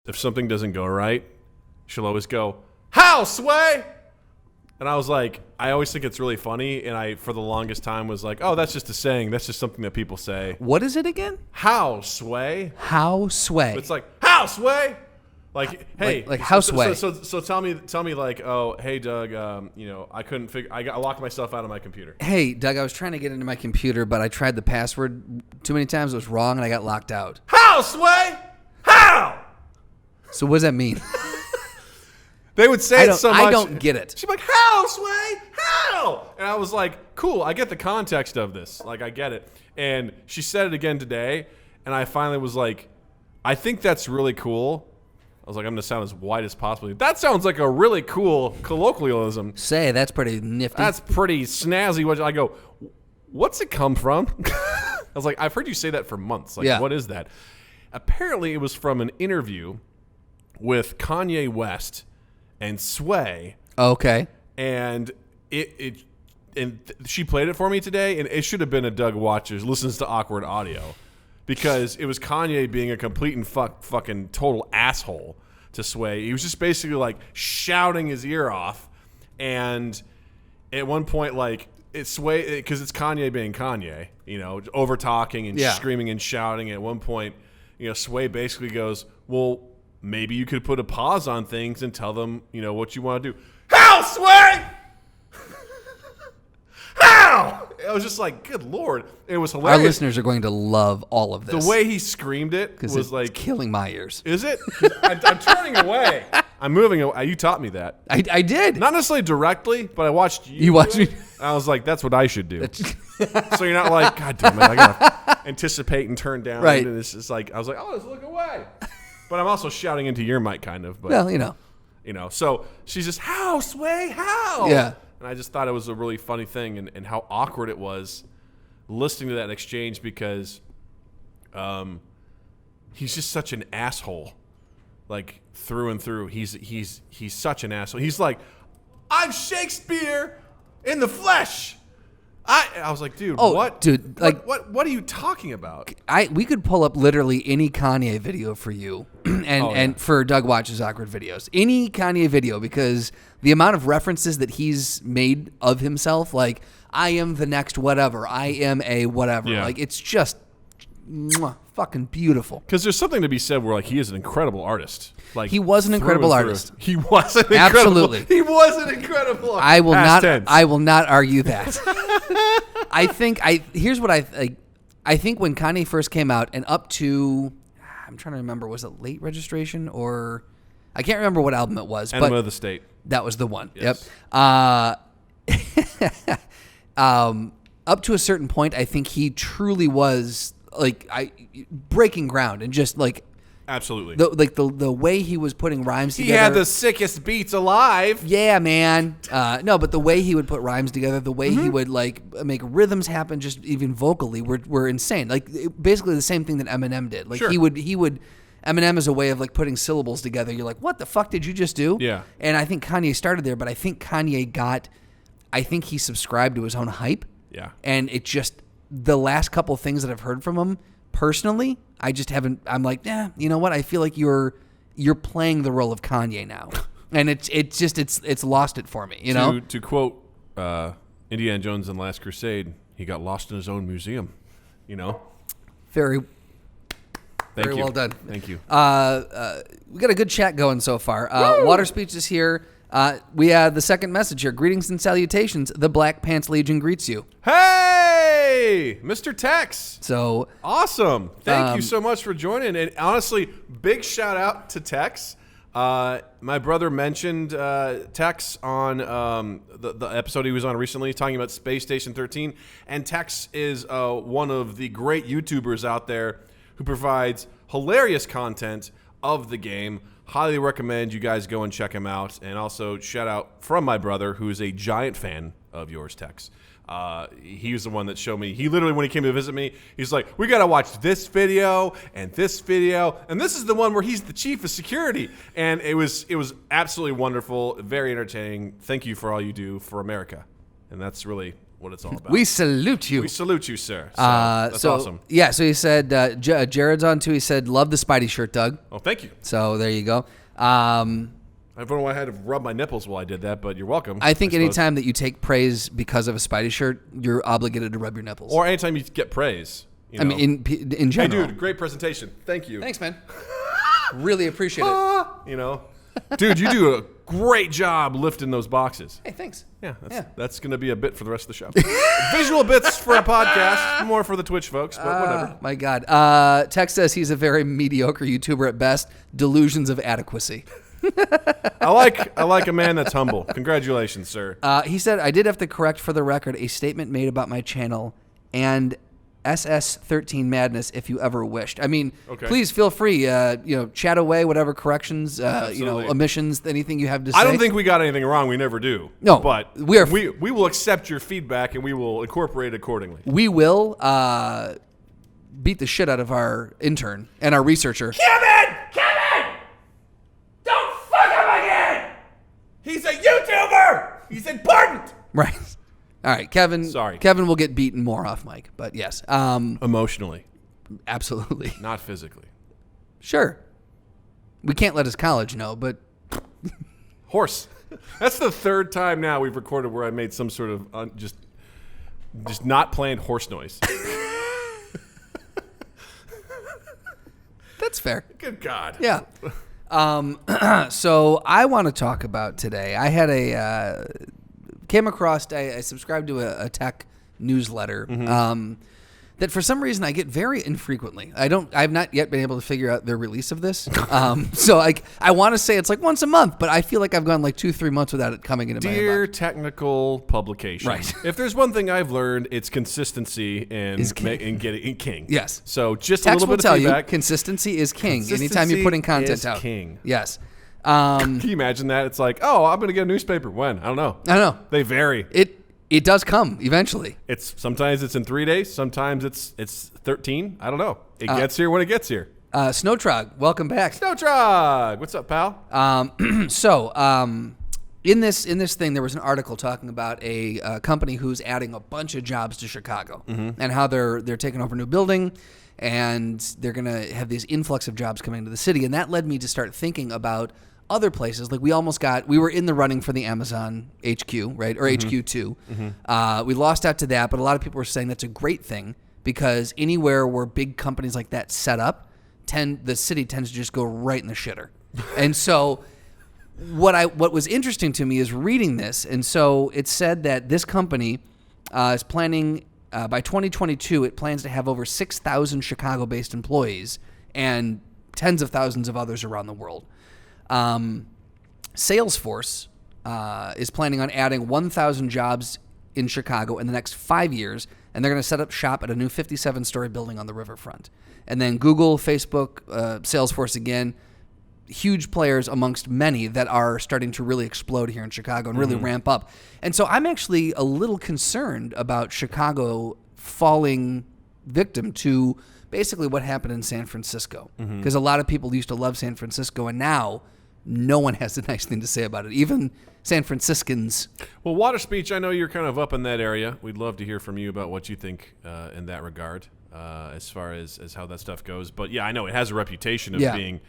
if something doesn't go right, she'll always go, "How, Sway?" And I was like, I always think it's really funny, and I, for the longest time, was like, oh, that's just a saying. That's just something that people say. What is it again? How, Sway? How, Sway? It's like, how, Sway? Like, hey, like how, Sway? So tell me, like, oh, hey, Doug, I couldn't figure, I locked myself out of my computer. Hey, Doug, I was trying to get into my computer, but I tried the password too many times. It was wrong, and I got locked out. How, Sway? How? So what does that mean? They would say it so much. I don't get it. She'd be like, how, Sway? How? And I was like, cool, I get the context of this. Like, I get it. And she said it again today, and I finally was like, I think that's really cool. I was like, I'm going to sound as white as possible. That sounds like a really cool colloquialism. Say, that's pretty nifty. That's pretty snazzy. I go, what's it come from? I was like, I've heard you say that for months. Like, What is that? Apparently, it was from an interview with Kanye West and Sway. Okay. And she played it for me today, and it should have been a Doug Watchers listens to awkward audio, because it was Kanye being a complete and fucking total asshole to Sway. He was just basically like shouting his ear off, and at one point, like, it's Sway, because it's Kanye being Kanye, over talking and screaming and shouting. At one point, Sway basically goes, well, maybe you could put a pause on things and tell them, what you want to do. How, Sway? How? I was just like, good Lord. It was hilarious. Our listeners are going to love all of this. The way he screamed it was like... It's killing my ears. Is it? I'm turning away. I'm moving away. You taught me that. I did. Not necessarily directly, but I watched you. You watched me? I was like, that's what I should do. So you're not like, God damn it, I got to anticipate and turn down. Right. And it's just like, I was like, oh, let's look away. But I'm also shouting into your mic, kind of. But, well, so she's just, how, Sway, how? Yeah. And I just thought it was a really funny thing, and how awkward it was listening to that exchange, because he's just such an asshole, like, through and through. He's such an asshole. He's like, I'm Shakespeare in the flesh. I was like, dude, what? Dude, like, what are you talking about? We could pull up literally any Kanye video for you, and for Doug Watch's awkward videos, any Kanye video, because the amount of references that he's made of himself, like, I am the next whatever, I am a whatever, like, it's just fucking beautiful. Because there's something to be said where, like, he is an incredible artist. Like, he was an incredible artist. He was an incredible. Absolutely. He was an incredible. I will not argue that. Here's what I think when Kanye first came out, and up to, I'm trying to remember, was it Late Registration, or I can't remember what album it was. Enema of the State. That was the one. Yes. Yep. Up to a certain point, I think he truly was like breaking ground, and just like. Absolutely. The way he was putting rhymes together. He had the sickest beats alive. Yeah, man. No, but the way he would put rhymes together, the way he would like make rhythms happen, just even vocally, were insane. Like, basically the same thing that Eminem did. Like, he would Eminem is a way of like putting syllables together. You're like, what the fuck did you just do? Yeah. And I think Kanye started there, but I think he subscribed to his own hype. Yeah. And it just, the last couple of things that I've heard from him personally, I just haven't. I'm like, you know what? I feel like you're playing the role of Kanye now, and it's lost it for me. To quote Indiana Jones and the Last Crusade, he got lost in his own museum. Very Thank you. well done. Thank you. We got a good chat going so far. Water Speech is here. We have the second message here. Greetings and salutations. The Black Pants Legion greets you. Hey, Mr. Tex. So awesome. Thank you so much for joining. And honestly, big shout out to Tex. My brother mentioned Tex on the episode he was on recently, talking about Space Station 13. And Tex is one of the great YouTubers out there who provides hilarious content of the game. Highly recommend you guys go and check him out. And also shout out from my brother, who is a giant fan of yours, Tex. He was the one that showed me. He literally, when he came to visit me, he's like, we got to watch this video and this video. And this is the one where he's the chief of security. And it was absolutely wonderful, very entertaining. Thank you for all you do for America. And that's really what it's all about. We salute you. We salute you, sir. So, that's awesome. Yeah, so he said, Jared's on too. He said, love the Spidey shirt, Doug. Oh, thank you. So there you go. I don't know why I had to rub my nipples while I did that, but you're welcome. I think anytime that you take praise because of a Spidey shirt, you're obligated to rub your nipples. Or anytime you get praise. I mean, in general. Hey, dude, great presentation. Thank you. Thanks, man. Really appreciate it. You know, dude, you do a great job lifting those boxes. Hey, thanks. Yeah, that's going to be a bit for the rest of the show. Visual bits for a podcast, more for the Twitch folks, but whatever. My God. Tex says he's a very mediocre YouTuber at best. Delusions of adequacy. I like a man that's humble. Congratulations, sir. He said, I did have to correct for the record a statement made about my channel and SS13 Madness if you ever wished. I mean, please feel free, chat away, whatever corrections, omissions, anything you have to say. I don't think we got anything wrong. We never do. No, but we will accept your feedback and we will incorporate it accordingly. We will beat the shit out of our intern and our researcher. Kevin! Don't fuck him again! He's a YouTuber! He's important! Right. All right, Kevin. Sorry. Kevin will get beaten more off mic, but yes. Emotionally. Absolutely. Not physically. Sure. We can't let his college know, but... Horse. That's the third time now we've recorded where I made some sort of just not planned horse noise. That's fair. Good God. Yeah. So I want to talk about today. I had came across, I subscribed to a tech newsletter that for some reason I get very infrequently. I've not yet been able to figure out the release of this. So I want to say it's like once a month, but I feel like I've gone like 2-3 months without it coming into my inbox. Dear technical publication. Right. If there's one thing I've learned, it's consistency and getting king. Yes. So just Tex a little bit will of tell feedback. You, consistency is king. Consistency anytime you're putting content is out. King. Yes. Can you imagine that? It's like, oh, I'm going to get a newspaper. When? I don't know. They vary. It does come eventually. Sometimes it's in 3 days. Sometimes it's 13. I don't know. It gets here when it gets here. Snowtrog, welcome back. Snowtrog, what's up, pal? In this thing, there was an article talking about a company who's adding a bunch of jobs to Chicago and how they're taking over a new building and they're going to have this influx of jobs coming into the city. And that led me to start thinking about other places. Like we were in the running for the Amazon HQ, right? Or HQ2. We lost out to that, but a lot of people were saying that's a great thing because anywhere where big companies like that set up, the city tends to just go right in the shitter. And so what was interesting to me is reading this. And so it said that this company is planning, by 2022, it plans to have over 6,000 Chicago-based employees and tens of thousands of others around the world. Salesforce is planning on adding 1,000 jobs in Chicago in the next 5 years, and they're going to set up shop at a new 57-story building on the riverfront. And then Google, Facebook, Salesforce again, huge players amongst many that are starting to really explode here in Chicago and really ramp up. And so I'm actually a little concerned about Chicago falling victim to basically what happened in San Francisco. Because a lot of people used to love San Francisco, and now no one has a nice thing to say about it, even San Franciscans. Well, Water Speech, I know you're kind of up in that area. We'd love to hear from you about what you think in that regard as far as how that stuff goes. But, yeah, I know it has a reputation of being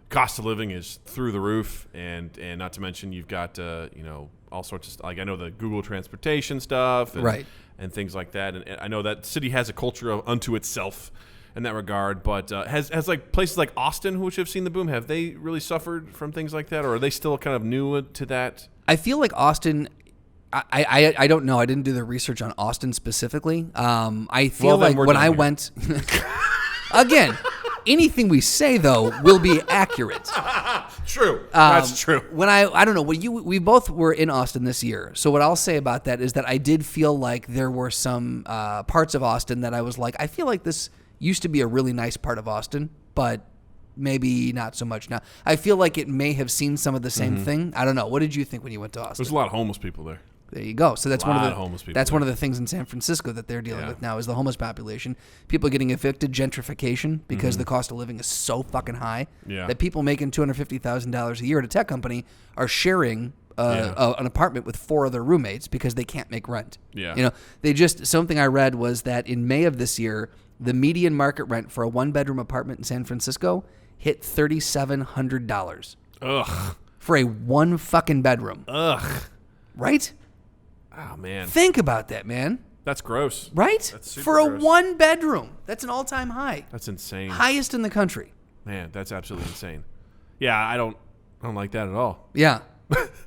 cost of living is through the roof, and not to mention you've got, all sorts of stuff. Like I know the Google transportation stuff and things like that. And I know that city has a culture unto itself in that regard, but has like places like Austin, which have seen the boom, have they really suffered from things like that, or are they still kind of new to that? I feel like Austin, I don't know. I didn't do the research on Austin specifically. I feel like when I went, again, anything we say though will be accurate. True, that's true. When I don't know. We both were in Austin this year, so what I'll say about that is that I did feel like there were some parts of Austin that I was like, I feel like this used to be a really nice part of Austin, but maybe not so much now. I feel like it may have seen some of the same thing. I don't know. What did you think when you went to Austin? There's a lot of homeless people there. There you go. So that's one of the things in San Francisco that they're dealing with now is the homeless population. People getting evicted, gentrification, because the cost of living is so fucking high that people making $250,000 a year at a tech company are sharing an apartment with 4 other roommates because they can't make rent. Yeah. You know, something I read was that in May of this year, the median market rent for a 1-bedroom apartment in San Francisco hit $3,700. Ugh. For a 1 fucking bedroom. Ugh. Right? Oh, man. Think about that, man. That's gross. Right? That's super For a gross. 1 bedroom. That's an all-time high. That's insane. Highest in the country. Man, that's absolutely insane. Yeah, I don't like that at all. Yeah.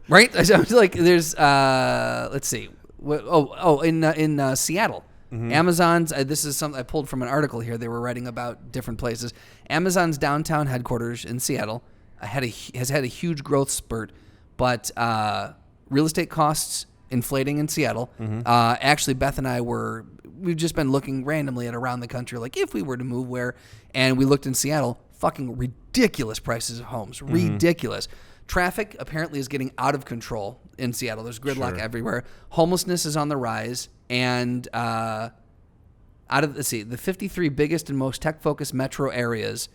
Right? I was like, there's, let's see. In Seattle. Mm-hmm. Amazon's, this is something I pulled from an article here. They were writing about different places. Amazon's downtown headquarters in Seattle has had a huge growth spurt, but real estate costs inflating in Seattle. Mm-hmm. Actually, Beth and I we've just been looking randomly at around the country, like if we were to move where, and we looked in Seattle, fucking ridiculous prices of homes, ridiculous. Traffic apparently is getting out of control in Seattle. There's gridlock everywhere. Homelessness is on the rise, and the 53 biggest and most tech-focused metro areas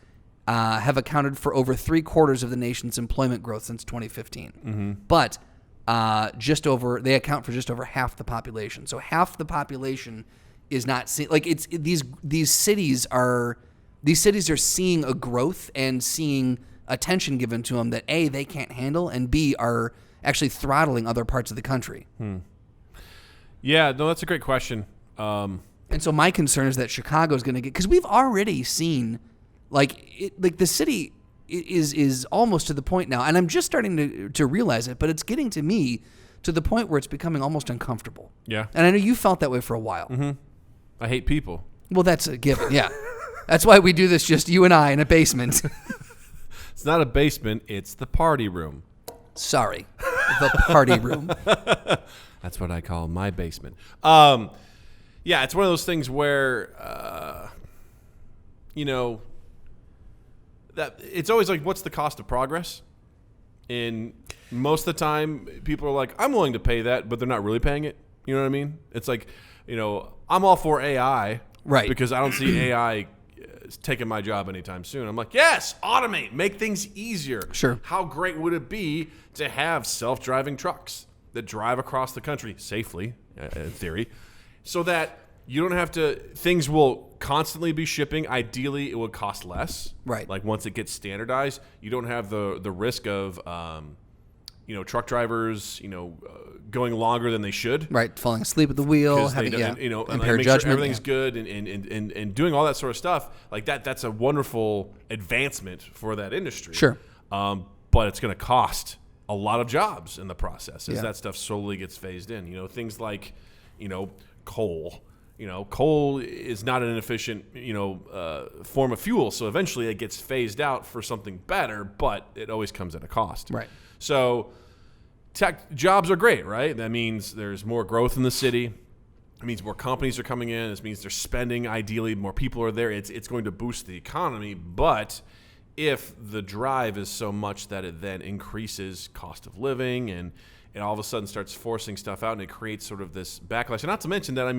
have accounted for over 3/4 of the nation's employment growth since 2015. Mm-hmm. But they account for just over half the population. So half the population is not seeing, like, it's these cities are seeing a growth and seeing attention given to them that A, they can't handle, and B, are actually throttling other parts of the country. Yeah, no, that's a great question. And so my concern is that Chicago is going to get, because we've already seen, the city is almost to the point now, and I'm just starting to realize it, but it's getting to me to the point where it's becoming almost uncomfortable. Yeah. And I know you felt that way for a while. Mm-hmm. I hate people. Well, that's a given, yeah. That's why we do this, just you and I in a basement. It's not a basement, it's the party room. Sorry, the party room. That's what I call my basement. Yeah, it's one of those things where, that it's always like, what's the cost of progress? And most of the time, people are like, I'm willing to pay that, but they're not really paying it. You know what I mean? It's like, I'm all for AI. Right. Because I don't see AI taking my job anytime soon. I'm like, yes, automate, make things easier. Sure. How great would it be to have self-driving trucks that drive across the country safely, in theory, so that you don't have to, things will constantly be shipping. Ideally, it would cost less. Right. Like once it gets standardized, you don't have the risk of, truck drivers, going longer than they should. Right, falling asleep at the wheel, having impaired judgment. Sure everything's good and doing all that sort of stuff. Like that's a wonderful advancement for that industry. Sure. But it's going to cost a lot of jobs in the process as that stuff slowly gets phased in. Things like, coal. Coal is not an efficient, form of fuel. So eventually it gets phased out for something better, but it always comes at a cost. Right. So tech jobs are great, right? That means there's more growth in the city. It means more companies are coming in. This means they're spending. Ideally, more people are there. It's going to boost the economy. But if the drive is so much that it then increases cost of living and it all of a sudden starts forcing stuff out and it creates sort of this backlash. And not to mention that, at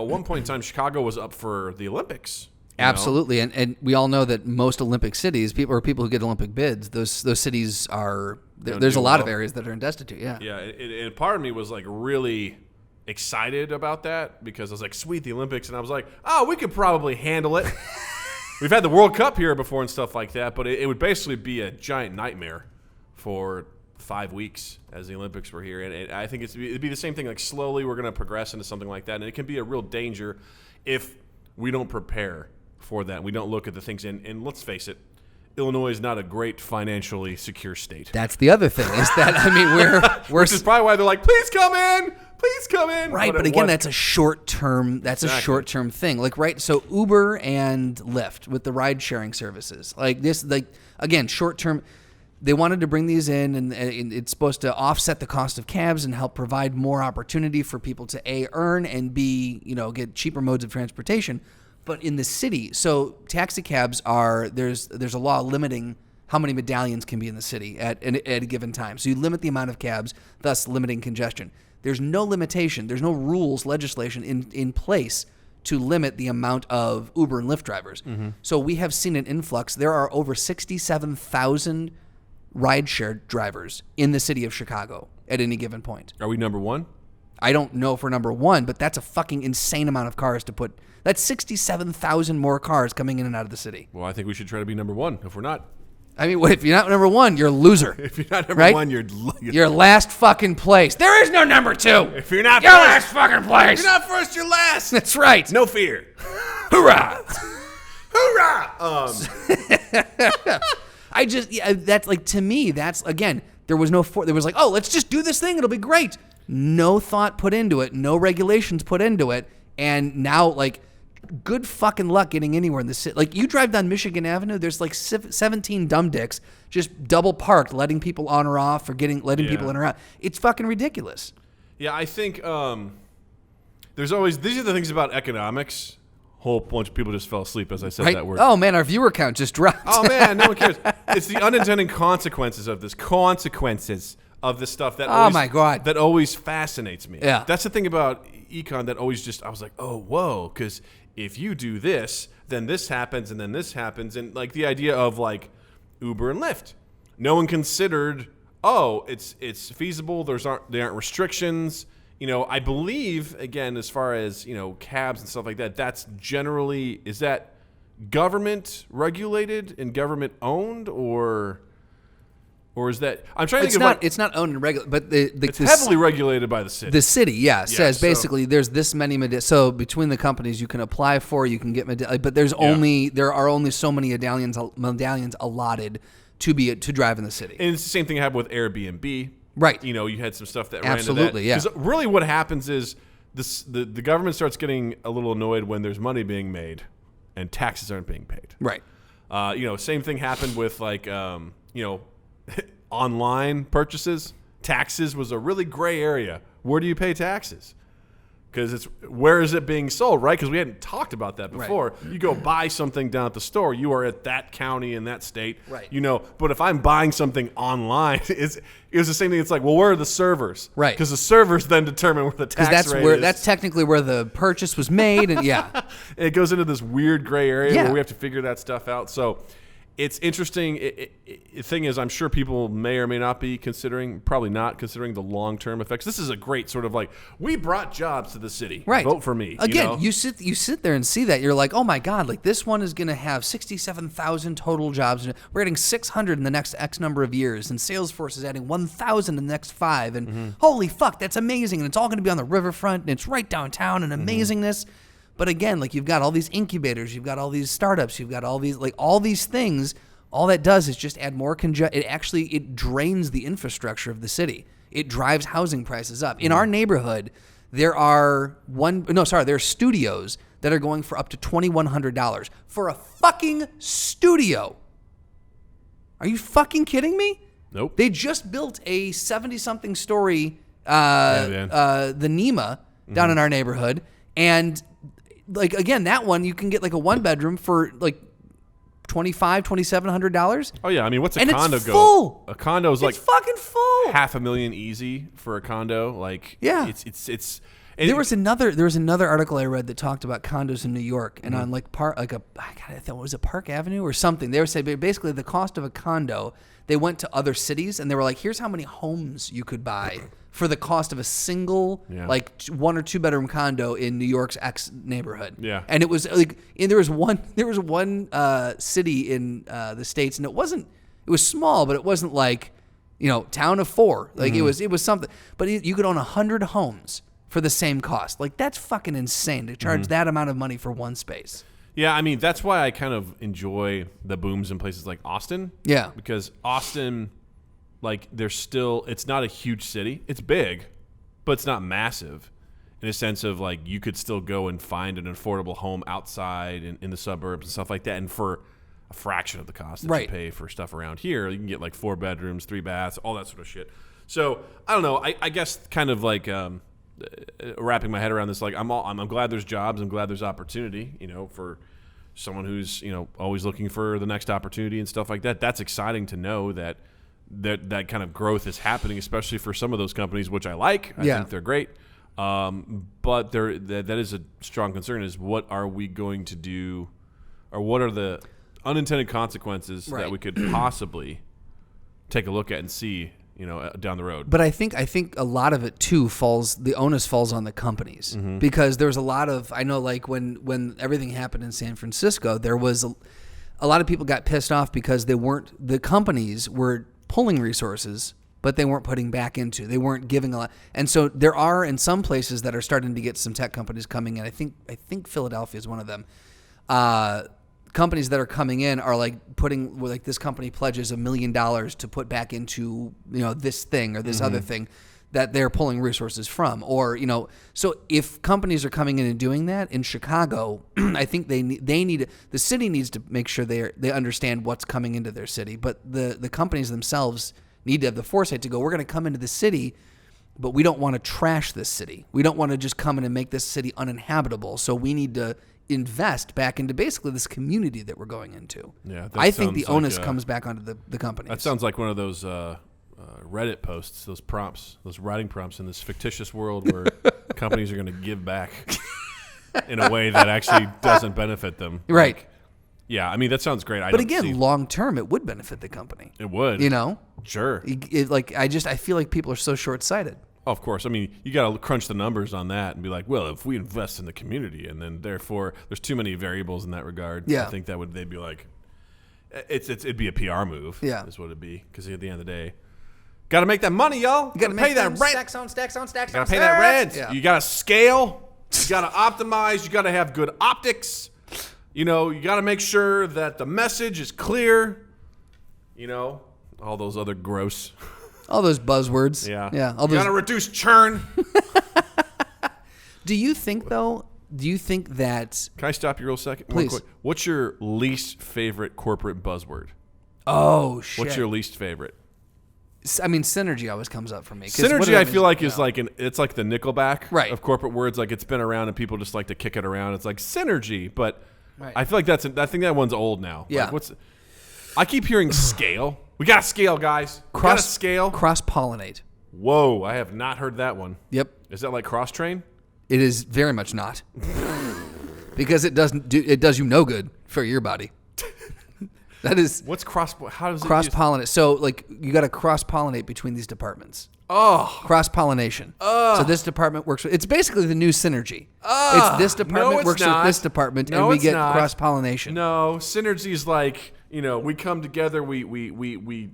one point in time, Chicago was up for the Olympics. Absolutely, and we all know that most Olympic cities, people who get Olympic bids, those cities are there's a lot of areas that are destitute. Yeah, yeah. And part of me was like really excited about that because I was like, sweet, the Olympics, and I was like, oh, we could probably handle it. We've had the World Cup here before and stuff like that, but it would basically be a giant nightmare for 5 weeks as the Olympics were here, and I think it'd be the same thing. Like slowly, we're going to progress into something like that, and it can be a real danger if we don't prepare for that. We don't look at the things, and let's face it, Illinois is not a great financially secure state. That's the other thing is that we're which is probably why they're like, please come in. Right, but again, that's a short term. That's exactly. A short term thing. Like right, so Uber and Lyft with the ride sharing services, like this, like again, short term. They wanted to bring these in, and it's supposed to offset the cost of cabs and help provide more opportunity for people to A, earn, and B, get cheaper modes of transportation. But in the city, so taxi cabs there's a law limiting how many medallions can be in the city at a given time. So you limit the amount of cabs, thus limiting congestion. There's no limitation. There's no rules, legislation in place to limit the amount of Uber and Lyft drivers. Mm-hmm. So we have seen an influx. There are over 67,000 rideshare drivers in the city of Chicago at any given point. Are we number one? I don't know if we're number one, but that's a fucking insane amount of cars to put. That's 67,000 more cars coming in and out of the city. Well, I think we should try to be number one. If we're not, I mean, if you're not number one, you're a loser. If you're not number one, you're last fucking place. There is no number two. If you're not you're first, last fucking place. If you're not first, you're last. That's right. No fear. Hoorah! Hoorah! That's like, to me, that's, again, there was there was like, oh, let's just do this thing. It'll be great. No thought put into it. No regulations put into it. And now, like, good fucking luck getting anywhere in the city. Like, you drive down Michigan Avenue, there's like 17 dumb dicks just double parked, letting people on or off, or letting people in or out. It's fucking ridiculous. Yeah, I think there's always, these are the things about economics. Whole bunch of people just fell asleep as I said that word. Oh man, our viewer count just dropped. Oh man, no one cares. It's the unintended consequences of this. Consequences of this stuff that my God, that always fascinates me. Yeah, that's the thing about econ that always just, I was like, oh whoa, because if you do this, then this happens, and then this happens, and like the idea of like Uber and Lyft. No one considered, oh, it's feasible. There aren't restrictions. You know, I believe, again, as far as, you know, cabs and stuff like that, that's generally, is that government regulated and government owned, or is that, I'm trying to think of, it's not owned and regulated, but it's heavily regulated by the city. The city, says basically there's this many so between the companies you can apply for, you can get but there are only so many medallions allotted to drive in the city. And it's the same thing happened with Airbnb. Right. You know, you had some stuff that absolutely, ran into that. Because really what happens is the government starts getting a little annoyed when there's money being made and taxes aren't being paid. Right. You know, same thing happened with like, you know, online purchases. Taxes was a really gray area. Where do you pay taxes? Because where is it being sold, right? Because we hadn't talked about that before. Right. You go buy something down at the store, you are at that county in that state, right? You know, but if I'm buying something online, it was the same thing. It's like, well, where are the servers? Right. Because the servers then determine where the tax rate is. That's technically where the purchase was made, and and it goes into this weird gray area where we have to figure that stuff out. So it's interesting. The thing is, I'm sure people may or may not be probably not considering the long-term effects. This is a great sort of like, we brought jobs to the city. Right. Vote for me. Again, you know? you sit there and see that. You're like, oh my God, like this one is going to have 67,000 total jobs. We're adding 600 in the next X number of years. And Salesforce is adding 1,000 in the next 5. And holy fuck, that's amazing. And it's all going to be on the riverfront. And it's right downtown and amazingness. But again, like you've got all these incubators, you've got all these startups, you've got all these things. All that does is just add more congestion. It drains the infrastructure of the city. It drives housing prices up. In our neighborhood, there are studios that are going for up to $2,100 for a fucking studio. Are you fucking kidding me? Nope. They just built a 70-something story, the NEMA down in our neighborhood, and like again, that one you can get like a 1-bedroom for like $2,700. Oh yeah, I mean, what's a and condo it's full. A condo is like fucking full. $500,000 easy for a condo. Like it's. There was another article I read that talked about condos in New York and on like I thought it was a Park Avenue or something. They were saying basically the cost of a condo. They went to other cities and they were like, here's how many homes you could buy for the cost of a single, like 1 or 2 bedroom condo in New York's X neighborhood. Yeah. And it was like, and there was one city in the States, and it was small, but it wasn't like, you know, town of 4. Like it was something, but you could own 100 homes for the same cost. Like that's fucking insane to charge that amount of money for one space. Yeah, I mean, that's why I kind of enjoy the booms in places like Austin. Yeah. Because Austin, like, it's not a huge city. It's big, but it's not massive in a sense of, like, you could still go and find an affordable home outside in the suburbs and stuff like that. And for a fraction of the cost that you pay for stuff around here, you can get, like, 4 bedrooms, 3 baths, all that sort of shit. So, I don't know. I guess kind of like wrapping my head around this, like, I'm glad there's jobs. I'm glad there's opportunity, you know, for someone who's, you know, always looking for the next opportunity and stuff like that. That's exciting to know that kind of growth is happening, especially for some of those companies, which I like. I think they're great. But that is a strong concern, is what are we going to do, or what are the unintended consequences that we could possibly take a look at and see, down the road. But I think a lot of it too the onus falls on the companies, because there's a lot of, I know, like when everything happened in San Francisco, there was a lot of people got pissed off because the companies were pulling resources, but they weren't putting back into, they weren't giving a lot. And so there are in some places that are starting to get some tech companies coming in. I think Philadelphia is one of them. Companies that are coming in are like putting, like, this company pledges $1 million to put back into, this thing or this other thing that they're pulling resources from, or, so if companies are coming in and doing that in Chicago, I think the city needs to make sure they understand what's coming into their city, but the companies themselves need to have the foresight to go, we're going to come into the city, but we don't want to trash this city. We don't want to just come in and make this city uninhabitable. So we need to invest back into basically this community that we're going into. Yeah, I think the onus comes back onto the companies. That sounds like one of those Reddit posts, those prompts, those writing prompts in this fictitious world where companies are going to give back in a way that actually doesn't benefit them. Right. Like, yeah, I mean, that sounds great. But again, long term, it would benefit the company. It would. Sure. I feel like people are so short-sighted. Oh, of course. I mean, you got to crunch the numbers on that and be like, well, if we invest in the community, and then therefore there's too many variables in that regard. Yeah. I think they'd be like, it'd be a PR move. Yeah. Is what it'd be. Because at the end of the day, got to make that money, y'all. You got to pay that rent. Stacks on stacks on stacks. Got to pay that rent. Yeah. You got to scale. You got to optimize. You got to have good optics. You got to make sure that the message is clear. All those other gross. All those buzzwords. Yeah. Yeah. You got to reduce churn. Do you think that... Can I stop you real second? Please. Real quick. What's your least favorite corporate buzzword? Oh, shit. What's your least favorite? I mean, synergy always comes up for me. Synergy, I feel like, is it's like the Nickelback of corporate words. Like, it's been around and people just like to kick it around. It's like synergy, but right. I feel like I think that one's old now. Yeah. Like, I keep hearing scale. We got to scale, guys. We got to scale. Cross-pollinate. Whoa, I have not heard that one. Yep. Is that like cross-train? It is very much not. Because it does you no good for your body. That is... What's how does it cross-pollinate? So, like, you got to cross-pollinate between these departments. Oh. Cross-pollination. So this department works with... It's basically the new synergy. It's this department works with this department, and we get cross-pollination. No, synergy is like, we come together, we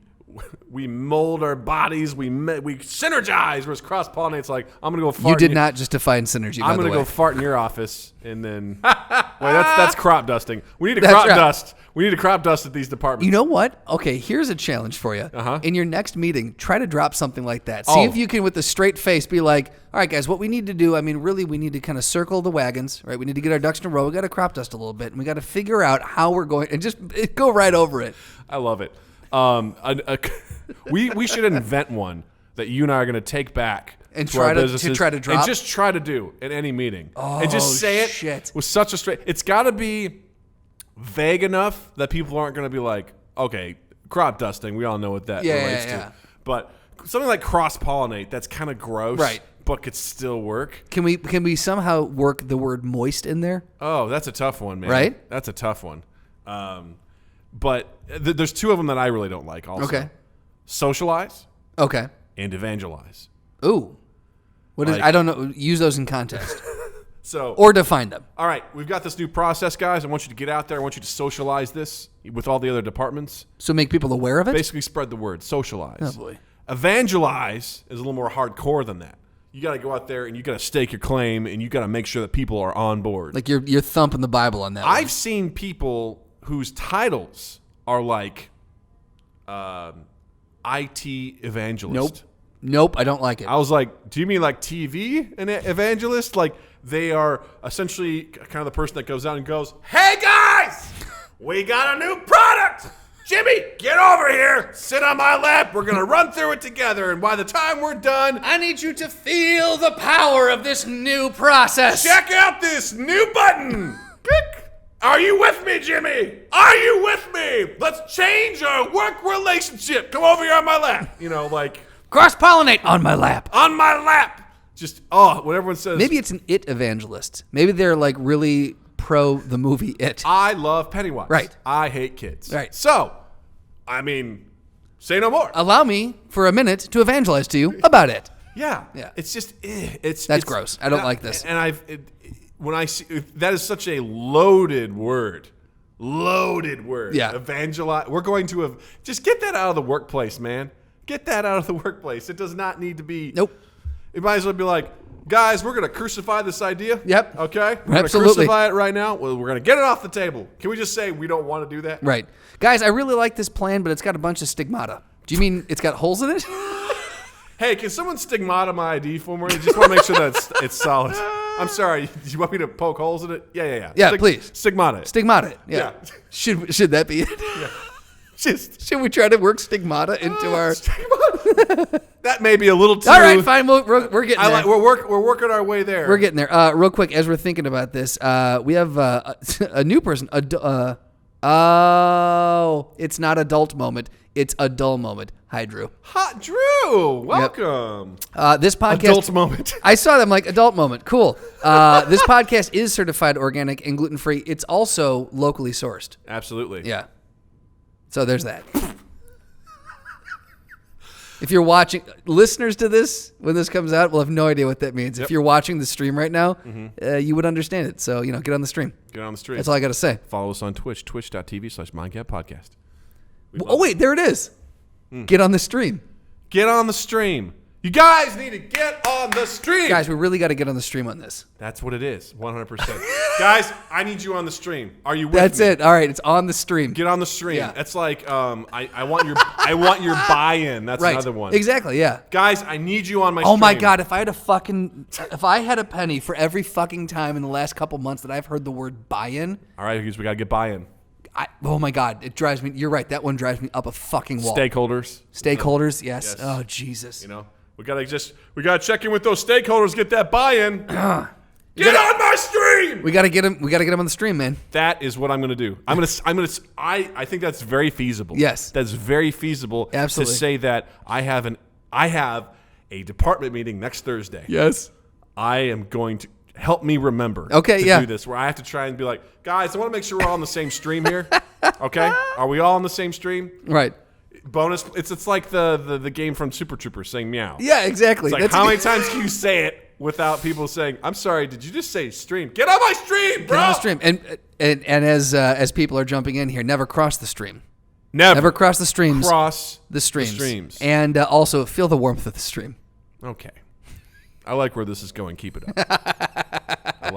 mold our bodies, we synergize. Whereas cross-pollinate's like, I'm gonna go fart. You did not just define synergy. I'm gonna go fart in your office, and then wait, that's crop dusting. We need to crop dust. We need to crop dust at these departments. You know what? Okay, here's a challenge for you. In your next meeting, try to drop something like that. See if you can, with a straight face, be like, all right, guys, what we need to do, I mean, really, we need to kind of circle the wagons, right? We need to get our ducks in a row. We got to crop dust a little bit, and we got to figure out how we're going, and just go right over it. I love it. We should invent one that you and I are going to take back and to our to businesses try to drop, and just try to do in any meeting, and just say it with such a straight. It's got to be vague enough that people aren't going to be like, okay, crop dusting. We all know what that relates to, but something like cross-pollinate, that's kind of gross, right? But could still work. Can we somehow work the word moist in there? Oh, that's a tough one, man. Right? That's a tough one. But there's two of them that I really don't like also. Okay. Socialize. Okay. And evangelize. Ooh. What is? I don't know. Use those in context. Or define them. All right. We've got this new process, guys. I want you to get out there. I want you to socialize this with all the other departments. So make people aware of it? Basically spread the word. Socialize. Oh, boy. Evangelize is a little more hardcore than that. You got to go out there and you got to stake your claim and you got to make sure that people are on board. Like you're thumping the Bible on that one. I've seen people whose titles are like IT evangelist. Nope, I don't like it. I was like, do you mean like TV an evangelist? Like they are essentially kind of the person that goes out and goes, hey guys, we got a new product. Jimmy, get over here. Sit on my lap. We're going to run through it together. And by the time we're done, I need you to feel the power of this new process. Check out this new button. Click. Are you with me, Jimmy? Are you with me? Let's change our work relationship. Come over here on my lap. Like cross-pollinate on my lap. On my lap. Just, what everyone says. Maybe it's an It evangelist. Maybe they're like really pro the movie It. I love Pennywise. Right. I hate kids. Right. So, I mean, Say no more. Allow me for a minute to evangelize to you about it. Yeah. It's just it's gross. I don't like this. And when I see that is such a loaded word. Yeah. Evangelize. We're going to just get that out of the workplace, man. Get that out of the workplace. It does not need to be. Nope. It might as well be like, guys, we're going to crucify this idea. Yep. Okay? We're going to crucify it right now. Well, we're going to get it off the table. Can we just say we don't want to do that? Right. Guys, I really like this plan, but it's got a bunch of stigmata. Do you mean it's got holes in it? Hey, can someone stigmata my ID for me? I just want to make sure that it's solid. I'm sorry. Do you want me to poke holes in it? Yeah. Yeah, please. Stigmata it. Stigmata it. Yeah. Should that be it? Yeah. Should we try to work stigmata into our... Stigmata. That may be a little too... All right, fine. We're getting there. We're working our way there. We're getting there. Real quick, as we're thinking about this, we have a new person. It's not adult moment. It's a dull moment. Hi, Drew. Hot Drew. Welcome. Yep. This podcast... Adult moment. I saw them like adult moment. Cool. This podcast is certified organic and gluten-free. It's also locally sourced. Absolutely. Yeah. So there's that. If you're watching, listeners to this, when this comes out, will have no idea what that means. Yep. If you're watching the stream right now, you would understand it. So, get on the stream. Get on the stream. That's all I got to say. Follow us on Twitch, twitch.tv/MindGapPodcast. Oh, wait, there it is. Get on the stream. Get on the stream. You guys need to get on the stream. Guys, we really got to get on the stream on this. That's what it is, 100%. Guys, I need you on the stream. Are you with That's me? it. All right, it's on the stream. Get on the stream. Yeah. That's like I want your buy-in. That's right. another one. Exactly, yeah. Guys, I need you on my stream. Oh my God, if I had a penny for every fucking time in the last couple months that I've heard the word buy-in. All right, we got to get buy-in. Oh my God, it drives me. You're right. That one drives me up a fucking wall. Stakeholders, yes. Oh Jesus. We gotta check in with those stakeholders. Get that buy-in. Get on my stream. We gotta get him. We gotta get him on the stream, man. That is what I'm gonna do. I think that's very feasible. Yes, that's very feasible. Absolutely. To say that I have a department meeting next Thursday. Yes. I am going to. Help me remember to do this, where I have to try and be like, guys, I want to make sure we're all on the same stream here. Okay? Are we all on the same stream? Right. Bonus, it's like the game from Super Troopers saying meow. Yeah, exactly. It's like, how many times can you say it without people saying, I'm sorry, did you just say stream? Get on my stream, bro! Get on the stream. And as people are jumping in here, never cross the stream. Never cross the streams. Cross the streams. The streams. And also feel the warmth of the stream. Okay. I like where this is going. Keep it up. I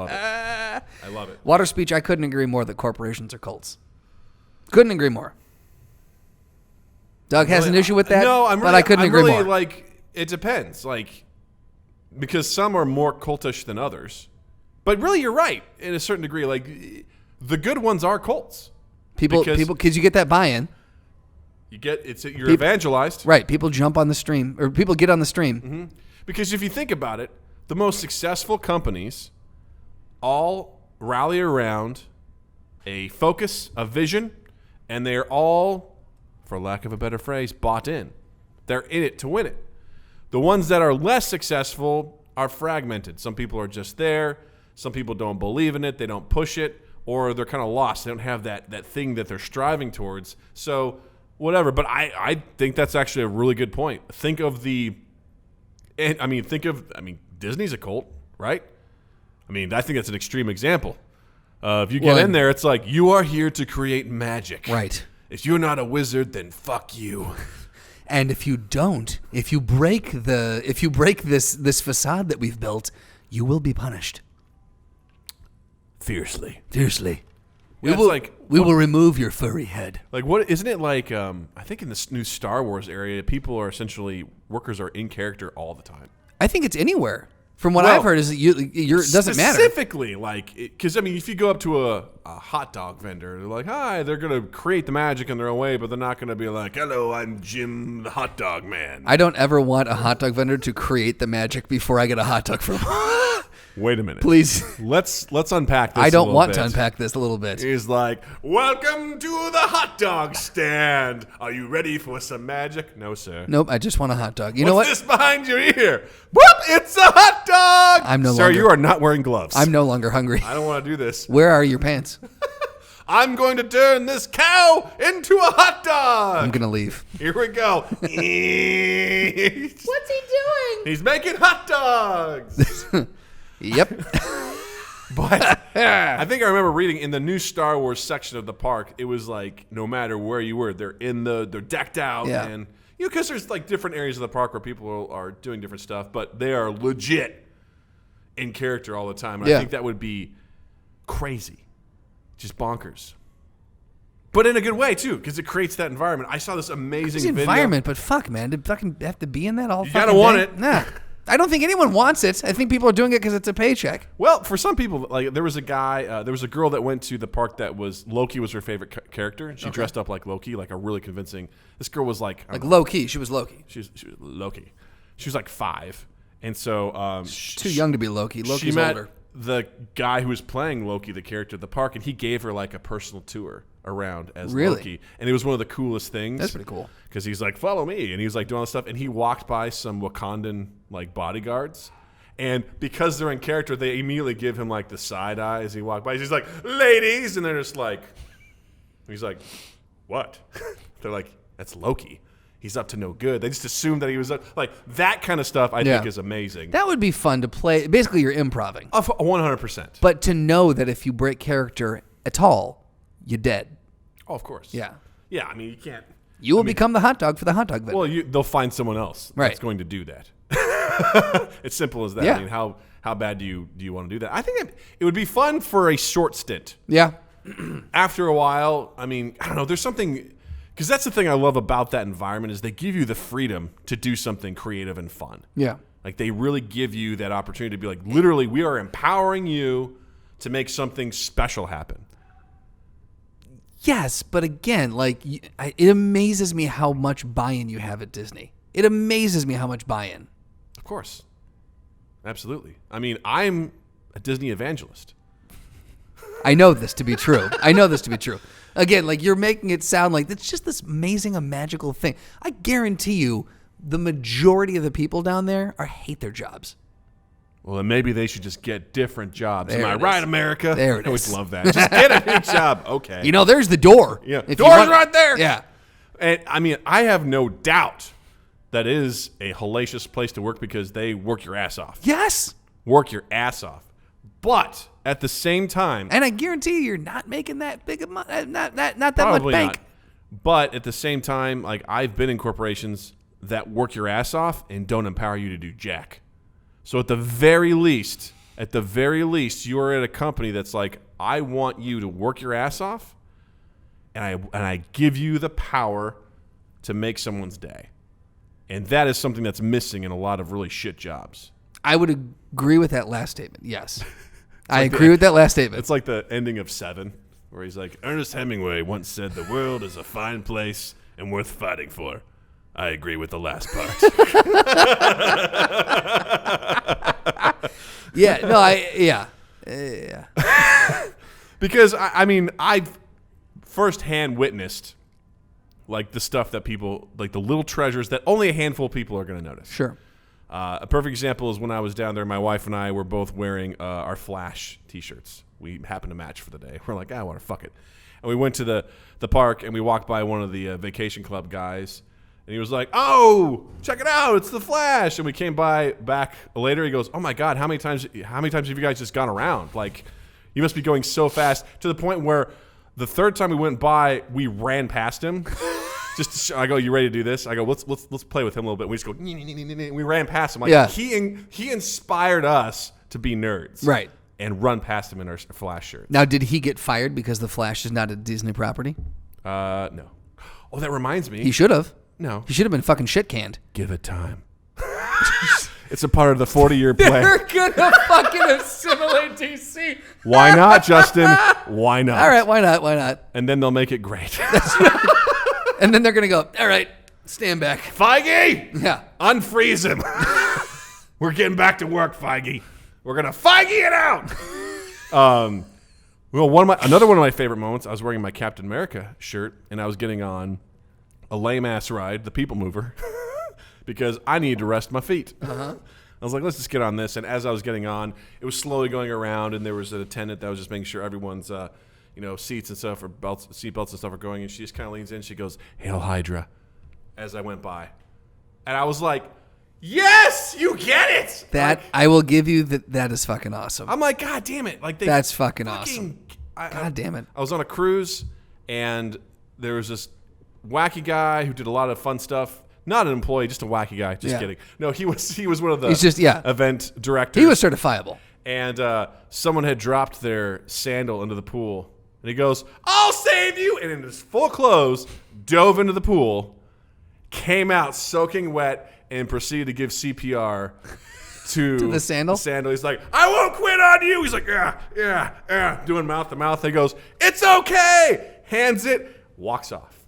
love it. Water speech, I couldn't agree more that corporations are cults. Couldn't agree more. Doug has an issue with that, but I couldn't agree more. Like, it depends. Like, because some are more cultish than others. But really, you're right in a certain degree. Like, the good ones are cults. Because you get that buy-in. You're evangelized. Right. People jump on the stream, or people get on the stream. Mm-hmm. Because if you think about it, the most successful companies all rally around a focus, a vision, and they're all, for lack of a better phrase, bought in. They're in it to win it. The ones that are less successful are fragmented. Some people are just there. Some people don't believe in it. They don't push it, or they're kind of lost. They don't have that thing that they're striving towards. So whatever. But I think that's actually a really good point. Think of Disney's a cult, right? I think that's an extreme example. If you get in there, it's like, you are here to create magic. Right. If you're not a wizard, then fuck you. And if you break this facade that we've built, you will be punished. Fiercely. We will remove your furry head. Like, what isn't it like? I think in this new Star Wars area, workers are in character all the time. I think it's anywhere. From what I've heard, is that it doesn't matter. Specifically, because if you go up to a hot dog vendor, they're like, "Hi," they're gonna create the magic in their own way, but they're not gonna be like, "Hello, I'm Jim, the hot dog man." I don't ever want a hot dog vendor to create the magic before I get a hot dog from him. Wait a minute. Please. Let's unpack this. I don't want to unpack this a little bit. He's like, welcome to the hot dog stand. Are you ready for some magic? No, sir. Nope, I just want a hot dog. You know what? What's this behind your ear? Whoop, it's a hot dog. I'm no longer. Sir, you are not wearing gloves. I'm no longer hungry. I don't want to do this. Where are your pants? I'm going to turn this cow into a hot dog. I'm going to leave. Here we go. What's he doing? He's making hot dogs. Yep. But I think I remember reading in the new Star Wars section of the park, it was like no matter where you were, they're decked out. Yeah. And, because there's like different areas of the park where people are doing different stuff, but they are legit in character all the time. And I think that would be crazy. Just bonkers. But in a good way, too, because it creates that environment. I saw this amazing video. Environment, but fuck, man. To fucking have to be in that all You fucking gotta want day? it. Nah. I don't think anyone wants it. I think people are doing it because it's a paycheck. Well, for some people, like there was a guy, there was a girl that went to the park that was Loki was her favorite character. And she dressed up like Loki, like a really convincing. This girl was like low key. She was Loki. She was Loki. She was like 5, and so she's too young to be Loki. Loki's she met older. The guy who was playing Loki, the character at the park, and he gave her like a personal tour around as Really? Loki, and it was one of the coolest things. That's pretty cool. Because he's like, follow me, and he was like doing all this stuff, and he walked by some Wakandan like bodyguards, and because they're in character, they immediately give him like the side eye as he walked by. He's like, ladies, and they're just like, he's like, what? They're like, that's Loki. He's up to no good. They just assumed that he was like that kind of stuff. I think is amazing. That would be fun to play. Basically, you're improving. 100%. But to know that if you break character at all, you're dead. Oh, of course. Yeah. Yeah. I mean, you can't. You will become the hot dog for the hot dog vendor. Well, they'll find someone else that's going to do that. It's simple as that. Yeah. I mean, how bad do you want to do that? I think it would be fun for a short stint. Yeah. After a while, I mean, I don't know. There's something. Because that's the thing I love about that environment is they give you the freedom to do something creative and fun. Yeah. Like they really give you that opportunity to be like, literally, we are empowering you to make something special happen. Yes, but again, like it amazes me how much buy-in you have at Disney. It amazes me how much buy-in. Of course. Absolutely. I mean, I'm a Disney evangelist. I know this to be true. Again, like you're making it sound like it's just this amazing, a magical thing. I guarantee you the majority of the people down there hate their jobs. Well, then maybe they should just get different jobs. There Am I it right, is. America? There it I always is. love that. Just get a new job. Okay. There's the door. Yeah. If Door's you want- right there. Yeah. And I mean, I have no doubt that is a hellacious place to work because they work your ass off. Yes. Work your ass off. But at the same time, And I guarantee you're not making that big of money, not that much probably bank. not. But at the same time, like I've been in corporations that work your ass off and don't empower you to do jack. So at the very least, you are at a company that's like, I want you to work your ass off, and I give you the power to make someone's day. And that is something that's missing in a lot of really shit jobs. I would agree with that last statement. Yes. I agree with that last statement. It's like the ending of Seven, where he's like, Ernest Hemingway once said, the world is a fine place and worth fighting for. I agree with the last part. Yeah. Because, I mean, I've firsthand witnessed, like, the stuff that people, like, the little treasures that only a handful of people are going to notice. Sure. A perfect example is when I was down there, my wife and I were both wearing our Flash T-shirts. We happened to match for the day. We're like, I want to fuck it. And we went to the park, and we walked by one of the vacation club guys, and he was like, oh, check it out, it's the Flash. And we came back later. He goes, oh, my God, how many times have you guys just gone around? Like, you must be going so fast, to the point where the third time we went by, we ran past him. I go, you ready to do this? I go, let's play with him a little bit. We just go, we ran past him. Like, yeah. He inspired us to be nerds. Right. And run past him in our Flash shirt. Now, did he get fired because the Flash is not a Disney property? No. Oh, that reminds me. He should have. No. He should have been fucking shit canned. Give it time. It's a part of the 40-year plan. They're gonna fucking assimilate DC. Why not, Justin? Why not? All right, why not? And then they'll make it great. And then they're gonna go, all right, stand back. Feige! Yeah. Unfreeze him. We're getting back to work, Feige. We're gonna Feige it out. Well, another one of my favorite moments, I was wearing my Captain America shirt, and I was getting on a lame-ass ride, the People Mover, because I needed to rest my feet. Uh-huh. I was like, let's just get on this. And as I was getting on, it was slowly going around, and there was an attendant that was just making sure everyone's, seats and stuff or seat belts and stuff are going, and she just kind of leans in. She goes, "Hail Hydra," as I went by, and I was like, "Yes, you get it." That I will give you that is fucking awesome. I'm like, God damn it! Like that's fucking awesome. God damn it! I was on a cruise, and there was this wacky guy who did a lot of fun stuff. Not an employee, just a wacky guy. Just kidding. No, he was one of the event directors. He was certifiable. And someone had dropped their sandal into the pool. And he goes, "I'll save you!" And in his full clothes, dove into the pool, came out soaking wet, and proceeded to give CPR to the sandal? He's like, "I won't quit on you." He's like, yeah, doing mouth to mouth. He goes, "It's okay." Hands it, walks off.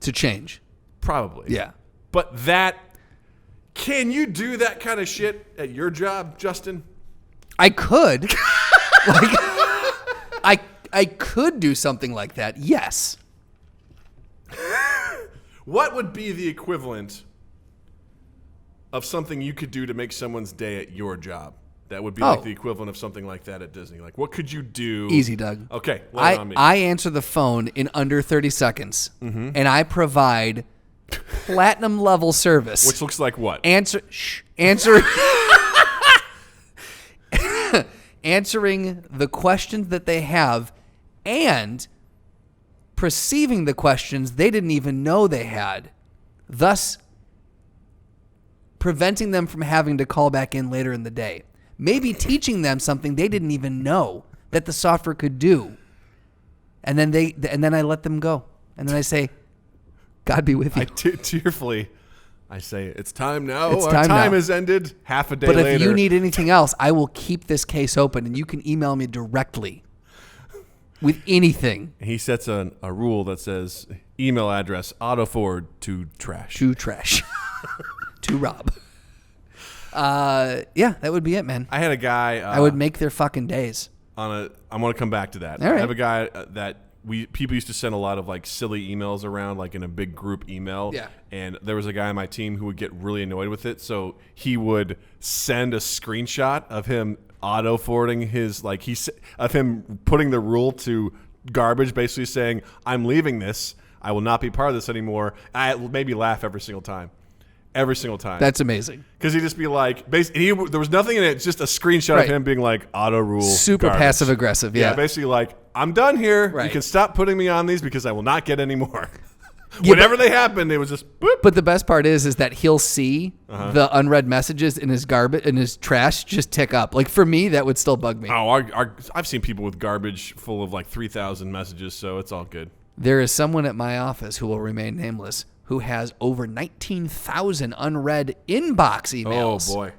To change. Probably. Yeah. But can you do that kind of shit at your job, Justin? I could. I could do something like that, yes. What would be the equivalent of something you could do to make someone's day at your job? That would be like the equivalent of something like that at Disney. Like, what could you do? Easy, Doug. Okay, lay it on me. I answer the phone in under 30 seconds, and I provide platinum level service. Which looks like what? Answering the questions that they have and perceiving the questions they didn't even know they had, thus preventing them from having to call back in later in the day. Maybe teaching them something they didn't even know that the software could do. And then I let them go. And then I say, God be with you. Tearfully, I say, "It's time now. It's Our time time now. has ended." Half a day later. later. But if you need anything else, I will keep this case open, and you can email me directly with anything. He sets a rule that says email address auto forward to trash. To trash. To Rob. Yeah, that would be it, man. I had a guy. I would make their fucking days. I want to come back to that. All right. I have a guy that people used to send a lot of like silly emails around, like in a big group email. Yeah. And there was a guy on my team who would get really annoyed with it, so he would send a screenshot of him auto forwarding of him putting the rule to garbage, basically saying, "I'm leaving this. I will not be part of this anymore." I made me laugh every single time. Every single time. That's amazing. Because he'd just be like, there was nothing in it, just a screenshot of him being like, auto rule. Super garbage. passive aggressive, yeah. Basically like, "I'm done here. Right. You can stop putting me on these because I will not get any more." Whenever they happen, it was just boop. But the best part is that he'll see the unread messages in his trash just tick up. Like for me, that would still bug me. Oh, I've seen people with garbage full of like 3,000 messages, so it's all good. There is someone at my office who will remain nameless who has over 19,000 unread inbox emails. Oh, boy.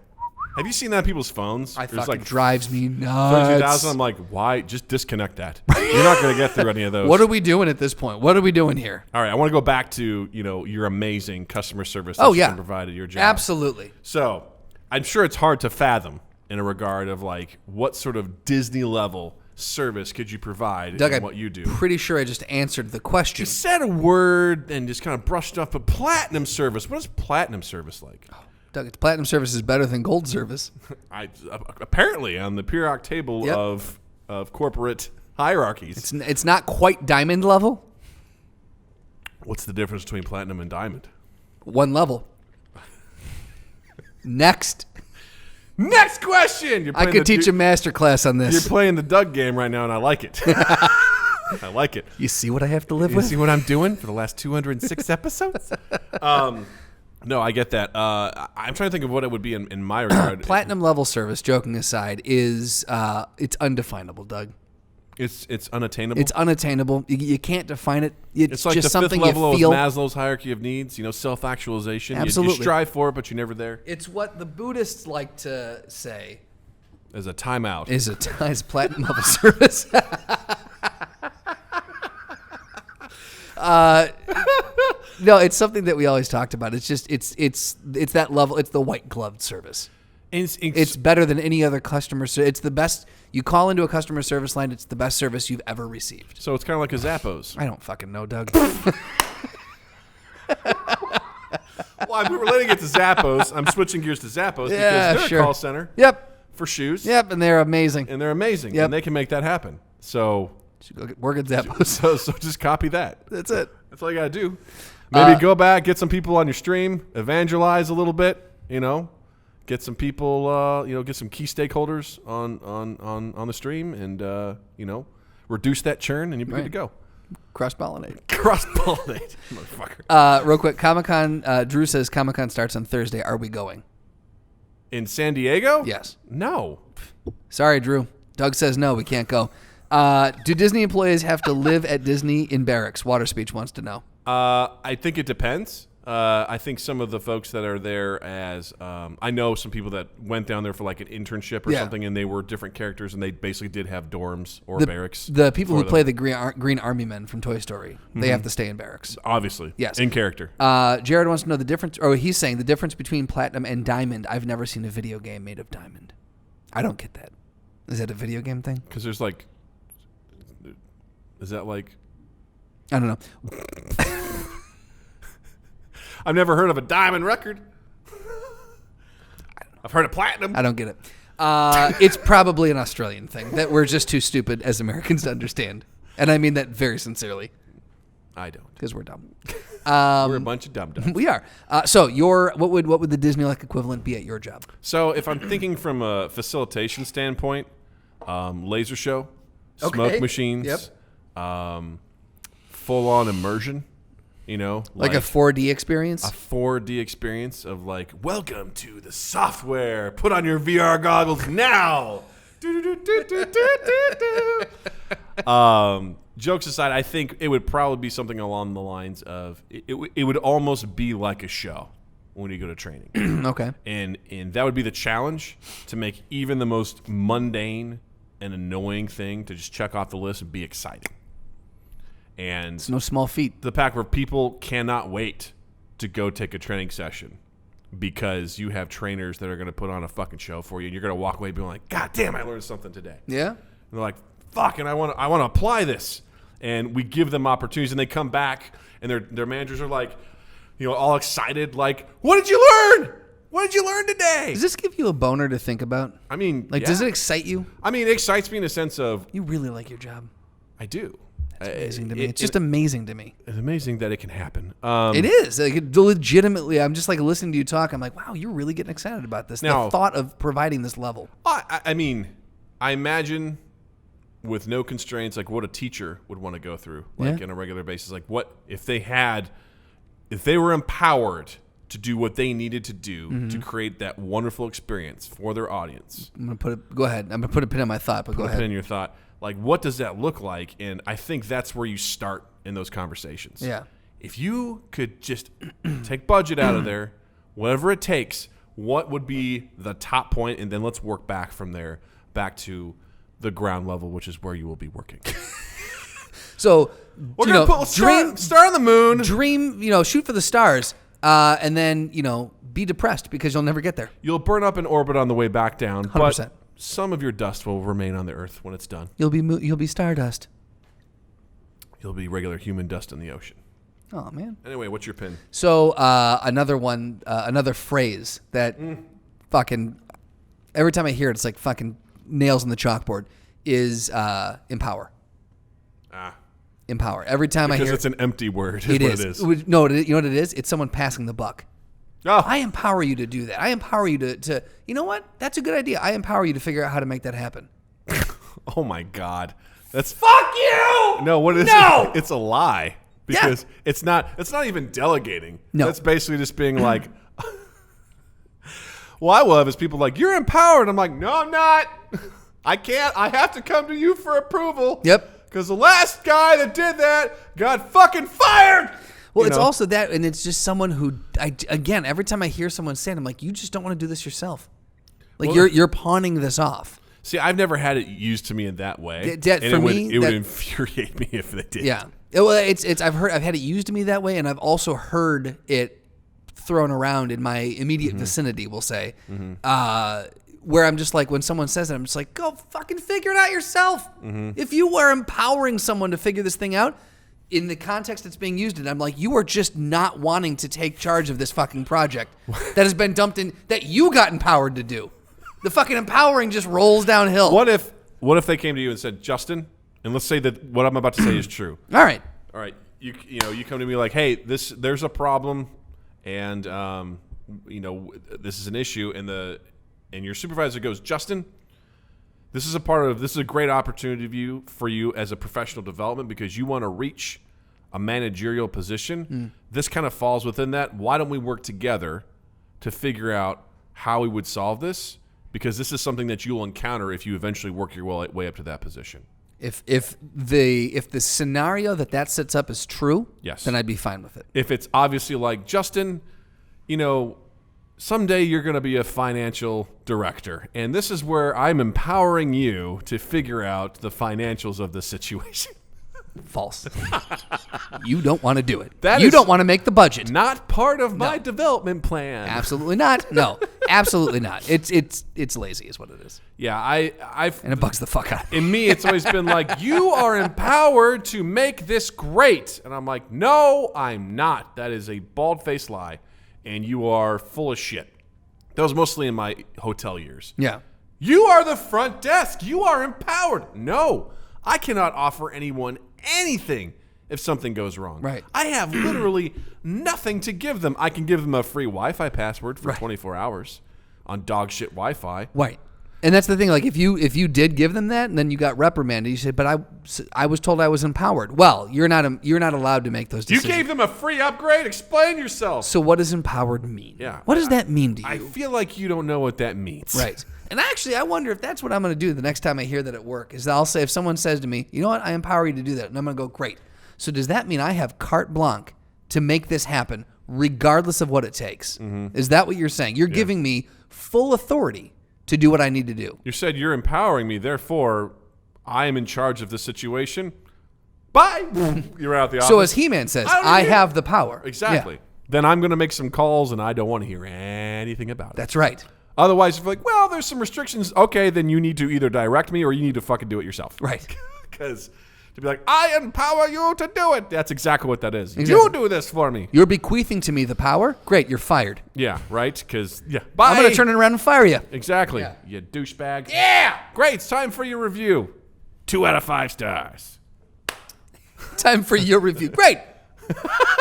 Have you seen that on people's phones? It fucking drives me nuts. 32,000. I'm like, why? Just disconnect that. You're not going to get through any of those. What are we doing at this point? What are we doing here? All right, I want to go back to your amazing customer service that you can provide at your job. Absolutely. So I'm sure it's hard to fathom in a regard of like what sort of Disney level service could you provide Doug, in what you do? Pretty sure I just answered the question. You said a word and just kind of brushed off, but platinum service. What is platinum service like? Doug, it's platinum service is better than gold service. Apparently on the periodic table of corporate hierarchies. It's not quite diamond level. What's the difference between platinum and diamond? One level. Next question. I could teach a master class on this. You're playing the Doug game right now, and I like it. I like it. You see what I have to live with? You see what I'm doing for the last 206 episodes? No, I get that. I'm trying to think of what it would be in my regard. Platinum level service, joking aside, is it's undefinable, Doug. It's unattainable. It's unattainable. You can't define it. It's like just the something fifth level you feel. of Maslow's hierarchy of needs. Self-actualization. Absolutely. You strive for it, but you're never there. It's what the Buddhists like to say. As a timeout. Is platinum level service. No, it's something that we always talked about. It's just it's that level. It's the white gloved service. It's better than any other customer service. It's the best. You call into a customer service line, it's the best service you've ever received. So it's kind of like a Zappos. I don't fucking know, Doug. Well, I'm relating it to Zappos. I'm switching gears to Zappos because they're a call center. Yep. For shoes. Yep, and they're amazing. And they're amazing. Yep. And they can make that happen. So Just go work at Zappos. So just copy that. That's it. That's all you got to do. Maybe go back, get some people on your stream, evangelize a little bit, get some people, get some key stakeholders on the stream and, reduce that churn and you'll be good to go. Cross-pollinate. Cross-pollinate, motherfucker. Real quick, Comic-Con, Drew says Comic-Con starts on Thursday. Are we going? In San Diego? Yes. No. Sorry, Drew. Doug says no, we can't go. Do Disney employees have to live at Disney in barracks? Water Speech wants to know. I think it depends. I think some of the folks that are there as I know some people that went down there for like an internship or something, and they were different characters, and they basically did have dorms or barracks. The people who play the Green Army Men from Toy Story, they have to stay in barracks. Obviously, yes, in character. Jared wants to know the difference, or he's saying the difference between platinum and diamond. I've never seen a video game made of diamond. I don't get that. Is that a video game thing? Because there's like, is that like? I don't know. I've never heard of a diamond record. I've heard of platinum. I don't get it. It's probably an Australian thing that we're just too stupid as Americans to understand. And I mean that very sincerely. I don't. Because we're dumb. We're a bunch of dum-dums. We are. So what would the Disney-like equivalent be at your job? So if I'm thinking from a facilitation standpoint, laser show, smoke machines, full-on immersion. Like a 4D experience? A 4D experience of like, welcome to the software. Put on your VR goggles now. Jokes aside, I think it would probably be something along the lines of, it would almost be like a show when you go to training. Okay. And that would be the challenge, to make even the most mundane and annoying thing to just check off the list and be exciting. And it's no small feat. The fact where people cannot wait to go take a training session because you have trainers that are going to put on a fucking show for you, and you're going to walk away being like, God damn, I learned something today. Yeah. And they're like, fuck, and I want to apply this. And we give them opportunities, and they come back, and their managers are like, all excited, like, what did you learn? What did you learn today? Does this give you a boner to think about? I mean, does it excite you? I mean, it excites me in the sense of, you really like your job. I do. It's amazing to me. It's just amazing to me. It's amazing that it can happen. It is. Legitimately, I'm just like listening to you talk. I'm like, wow, you're really getting excited about this. Now, the thought of providing this level. I mean, I imagine with no constraints, like what a teacher would want to go through, like on a regular basis. Like what if they were empowered to do what they needed to do to create that wonderful experience for their audience. Go ahead. I'm gonna put a pin in my thought, but go ahead. Put a pin in your thought. Like, what does that look like? And I think that's where you start in those conversations. Yeah. If you could just take budget out of there, whatever it takes, what would be the top point? And then let's work back from there, back to the ground level, which is where you will be working. So, we're going to put star on the moon. Dream, shoot for the stars, and then, be depressed because you'll never get there. You'll burn up in orbit on the way back down. 100%. But some of your dust will remain on the earth when it's done. You'll be stardust. You'll be regular human dust in the ocean. Oh, man. Anyway, what's your pin? So another one, another phrase that fucking, every time I hear it, it's like fucking nails on the chalkboard, is empower. Empower. Every time I hear it. Because it's an empty word, is what it is. No, you know what it is? It's someone passing the buck. Oh. I empower you to do that. I empower you to you know what? That's a good idea. I empower you to figure out how to make that happen. Oh my God. That's fuck you! No, what is it? It's a lie. Because it's not even delegating. No. That's basically just being like, well, I love is people like, you're empowered. I'm like, no, I'm not. I can't. I have to come to you for approval. Yep. Because the last guy that did that got fucking fired. Well, it's also that, and it's just someone who, again, every time I hear someone say it, I'm like, you just don't want to do this yourself. Like, you're pawning this off. See, I've never had it used to me in that way. For me, it would infuriate me if they did. Yeah. Well, I've had it used to me that way, and I've also heard it thrown around in my immediate vicinity, we'll say, where I'm just like, when someone says it, I'm just like, go fucking figure it out yourself. If you were empowering someone to figure this thing out, in the context it's being used in, I'm like, you are just not wanting to take charge of this fucking project that has been dumped in, that you got empowered to do. The fucking empowering just rolls downhill. What if they came to you and said, Justin, And let's say that what I'm about to say is true. All right. You come to me like, hey, there's a problem, and this is an issue, and your supervisor goes, Justin, this is a great opportunity for you as a professional development because you want to reach a managerial position. This kind of falls within that. Why don't we work together to figure out how we would solve this? Because this is something that you'll encounter if you eventually work your way up to that position. If the scenario that sets up is true, yes, then I'd be fine with it. If it's obviously like, Justin, someday you're going to be a financial director, and this is where I'm empowering you to figure out the financials of the situation. False. You don't want to do it. You don't want to make the budget. Not part of my development plan. Absolutely not. No, absolutely not. It's lazy is what it is. Yeah, and it bugs the fuck out of me. In me, it's always been like, you are empowered to make this great. And I'm like, no, I'm not. That is a bald-faced lie, and you are full of shit. That was mostly in my hotel years. Yeah. You are the front desk. You are empowered. No, I cannot offer anyone anything if something goes wrong. Right. I have literally nothing to give them. I can give them a free Wi-Fi password for 24 hours on dog shit Wi-Fi. Right. And that's the thing. Like if you did give them that and then you got reprimanded, you said, "But I was told I was empowered." Well, you're not allowed to make those decisions. You gave them a free upgrade. Explain yourself. So what does empowered mean? Yeah. What does that mean to you? I feel like you don't know what that means. Right. And actually, I wonder if that's what I'm going to do the next time I hear that at work. Is I'll say, if someone says to me, "You know what? I empower you to do that," and I'm going to go, "Great." So does that mean I have carte blanche to make this happen, regardless of what it takes? Mm-hmm. Is that what you're saying? You're giving me full authority to do what I need to do. You said you're empowering me, therefore I am in charge of the situation. Bye. You're out the office. So as He-Man says, I have the power. Exactly. Yeah. Then I'm going to make some calls, and I don't want to hear anything about it. That's right. Otherwise, if you're like, well, there's some restrictions. Okay, then you need to either direct me or you need to fucking do it yourself. Right. Because to be like, I empower you to do it. That's exactly what that is. Exactly. You do this for me. You're bequeathing to me the power? Great, you're fired. Yeah, right? Because, bye. I'm going to turn it around and fire you. Exactly. Yeah. You douchebag. Yeah. Great. It's time for your review. 2 out of 5 stars. Time for your review. Great.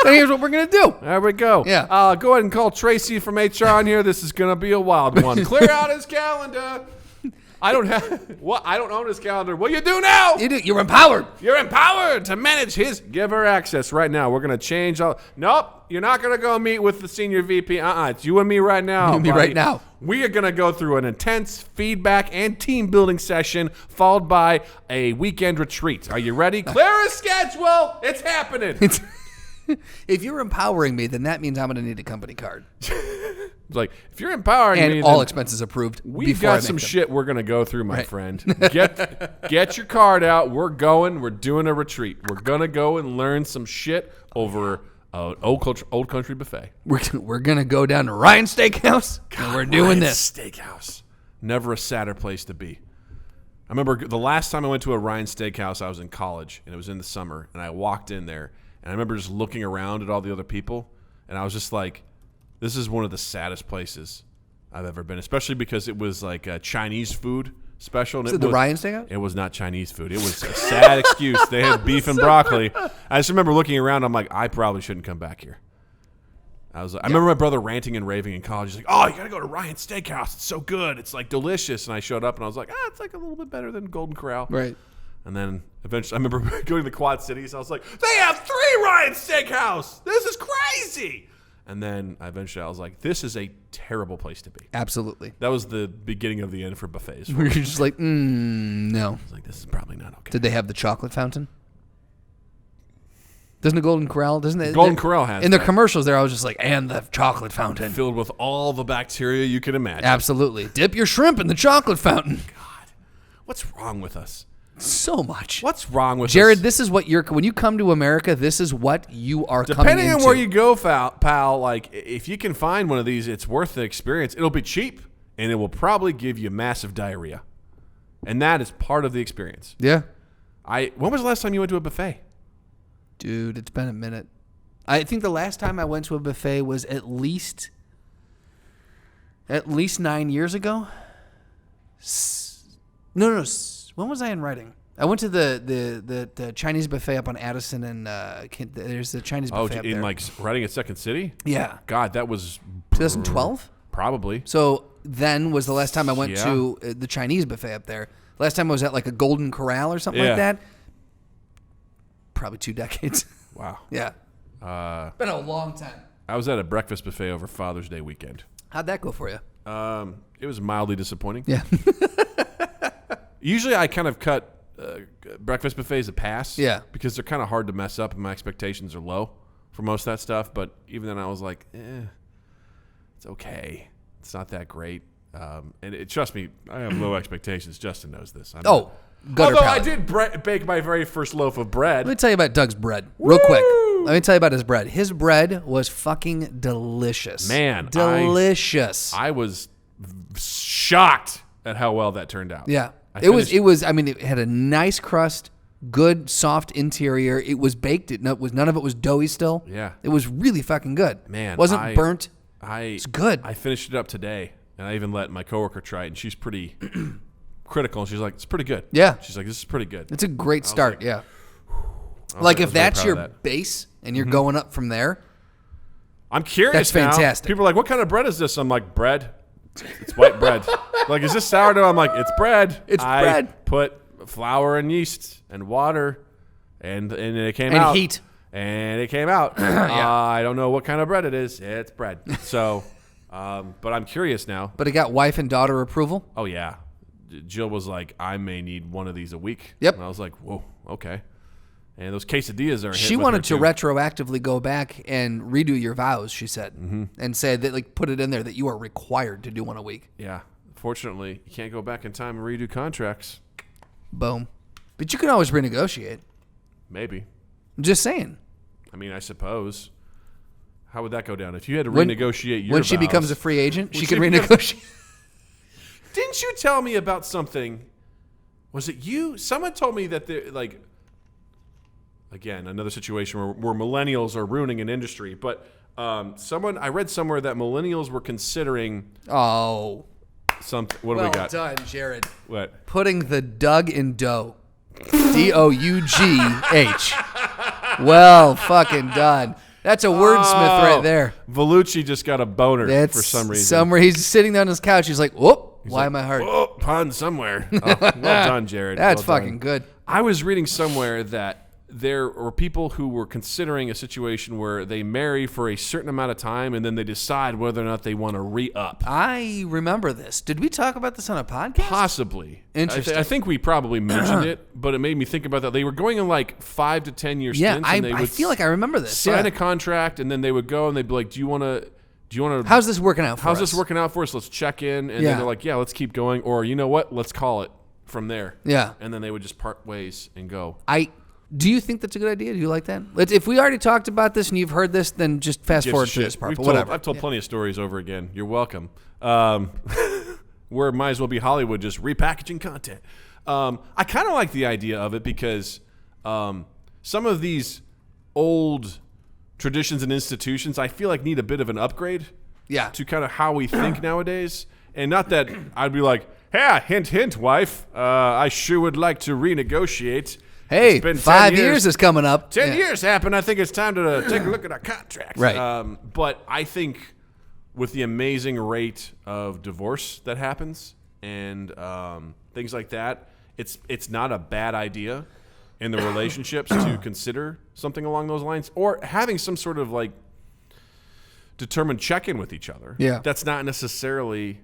Then here's what we're going to do. There we go. Yeah. Go ahead and call Tracy from HR on here. This is going to be a wild one. Clear out his calendar. I don't own his calendar. What do you do now? You're empowered. You're empowered to manage his giver access right now. We're going to change all. Nope. You're not going to go meet with the senior VP. It's you and me right now. You and me right now. We are going to go through an intense feedback and team building session followed by a weekend retreat. Are you ready? Clear his schedule. It's happening. If you're empowering me, then that means I'm going to need a company card. It's like, if you're empowering me, and all expenses approved. We've got some shit we're going to go through, my friend. Get your card out. We're going. We're doing a retreat. We're going to go and learn some shit over an old country buffet. We're going to go down to Ryan's Steakhouse, and we're doing Ryan's Steakhouse. Never a sadder place to be. I remember the last time I went to a Ryan's Steakhouse, I was in college, and it was in the summer, and I walked in there, and I remember just looking around at all the other people, and I was just like, this is one of the saddest places I've ever been, especially because it was like a Chinese food special. Is it the Ryan's Steakhouse? It was not Chinese food. It was a sad excuse. They had beef and broccoli. I just remember looking around. I'm like, I probably shouldn't come back here. I remember my brother ranting and raving in college. He's like, oh, you got to go to Ryan's Steakhouse. It's so good. It's like delicious. And I showed up and I was like, it's like a little bit better than Golden Corral. Right. And then eventually, I remember going to the Quad Cities. I was like, they have 3 Ryan's Steakhouse. This is crazy. And then eventually I was like, this is a terrible place to be. Absolutely. That was the beginning of the end for buffets. You're just like, no. I was like, this is probably not okay. Did they have the chocolate fountain? Doesn't the Golden Corral, doesn't it? Golden Corral has in their commercials there, I was just like, and the chocolate fountain. Filled with all the bacteria you can imagine. Absolutely. Dip your shrimp in the chocolate fountain. God. What's wrong with us? So much. What's wrong with Jared, us? this is what when you come to America, this is what you are coming into. Depending on where you go, pal, like if you can find one of these, it's worth the experience. It'll be cheap, and it will probably give you massive diarrhea. And that is part of the experience. Yeah. When was the last time you went to a buffet? Dude, it's been a minute. I think the last time I went to a buffet was at least 9 years ago. No. When was I in writing? I went to the Chinese buffet up on Addison, and there's the Chinese buffet up there. Like riding at Second City? Yeah. God, that was 2012? Probably. So then was the last time I went to the Chinese buffet up there. Last time I was at like a Golden Corral or something like that. Probably 2 decades. Wow. Yeah. Been a long time. I was at a breakfast buffet over Father's Day weekend. How'd that go for you? It was mildly disappointing. Yeah. Usually I kind of cut breakfast buffets a pass. Yeah. Because they're kind of hard to mess up and my expectations are low for most of that stuff. But even then I was like, it's okay. It's not that great. And trust me, I have low expectations. Justin knows this. Although I did bake my very first loaf of bread. Let me tell you about Doug's bread real quick. Let me tell you about his bread. His bread was fucking delicious. Man. Delicious. I was shocked at how well that turned out. Yeah. It had a nice crust, good, soft interior. It was baked. None of it was doughy still. Yeah. It was really fucking good. Man. Wasn't burnt. It's good. I finished it up today, and I even let my coworker try it, and she's pretty critical. She's like, it's pretty good. Yeah. She's like, this is pretty good. It's a great start, Like if that's your base and you're going up from there. I'm curious. That's fantastic. People are like, what kind of bread is this? I'm like, bread. It's white bread. Like, is this sourdough? I'm like, it's bread. I put flour and yeast and water, and it came out. And heat. And it came out. I don't know what kind of bread it is. It's bread. So, but I'm curious now. But it got wife and daughter approval? Oh, yeah. Jill was like, I may need one of these a week. Yep. And I was like, whoa, okay. And those quesadillas are. She wanted to retroactively go back and redo your vows. She said, and said that like put it in there that you are required to do one a week. Yeah, fortunately, you can't go back in time and redo contracts. Boom, but you can always renegotiate. Maybe. I'm just saying. I mean, I suppose. How would that go down if you had to renegotiate your when she vows, becomes a free agent? She can renegotiate. Didn't you tell me about something? Was it you? Someone told me that they're like. Again, another situation where millennials are ruining an industry. But I read somewhere that millennials were considering something. What do we got? Well done, Jared. What? Putting the Doug in dough. DOUGH. Well fucking done. That's a wordsmith right there. Vellucci just got a boner for some reason. Somewhere he's sitting on his couch. He's like, whoop, why am I hurt? Oh, pun somewhere. Oh, well done, Jared. That's fucking good. I was reading somewhere that there were people who were considering a situation where they marry for a certain amount of time and then they decide whether or not they want to re-up. I remember this. Did we talk about this on a podcast? Possibly. Interesting. I think we probably mentioned it, but it made me think about that. They were going in like 5 to 10 year stints. Yeah, I feel like I remember this. Sign a contract and then they would go and they'd be like, do you want to? How's this working out for us? How's this working out for us? Let's check in. And then they're like, yeah, let's keep going. Or you know what? Let's call it from there. Yeah. And then they would just part ways and go. Do you think that's a good idea? Do you like that? If we already talked about this and you've heard this, then just fast forward to this part. But whatever. I've told plenty of stories over again. You're welcome. Where it might as well be Hollywood, just repackaging content. I kind of like the idea of it because some of these old traditions and institutions, I feel like need a bit of an upgrade. Yeah. To kind of how we think nowadays. And not that I'd be like, hey, hint, hint, wife. I sure would like to renegotiate. Hey, 5 years is coming up. 10 years happened. I think it's time to take a look at our contracts. Right. But I think with the amazing rate of divorce that happens and things like that, it's not a bad idea in the relationships to consider something along those lines or having some sort of like determined check-in with each other. Yeah. That's not necessarily...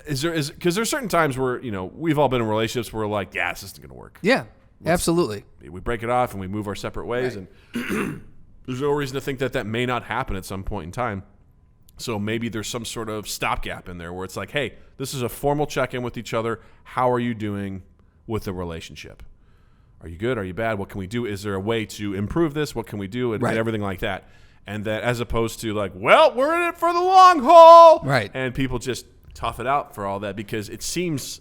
Because there's certain times where, we've all been in relationships where we're like, yeah, this isn't going to work. Yeah, absolutely. We break it off and we move our separate ways. Right. And there's no reason to think that may not happen at some point in time. So maybe there's some sort of stopgap in there where it's like, hey, this is a formal check-in with each other. How are you doing with the relationship? Are you good? Are you bad? What can we do? Is there a way to improve this? What can we do? And everything like that. And that as opposed to like, well, we're in it for the long haul. Right. And people just tough it out for all that because it seems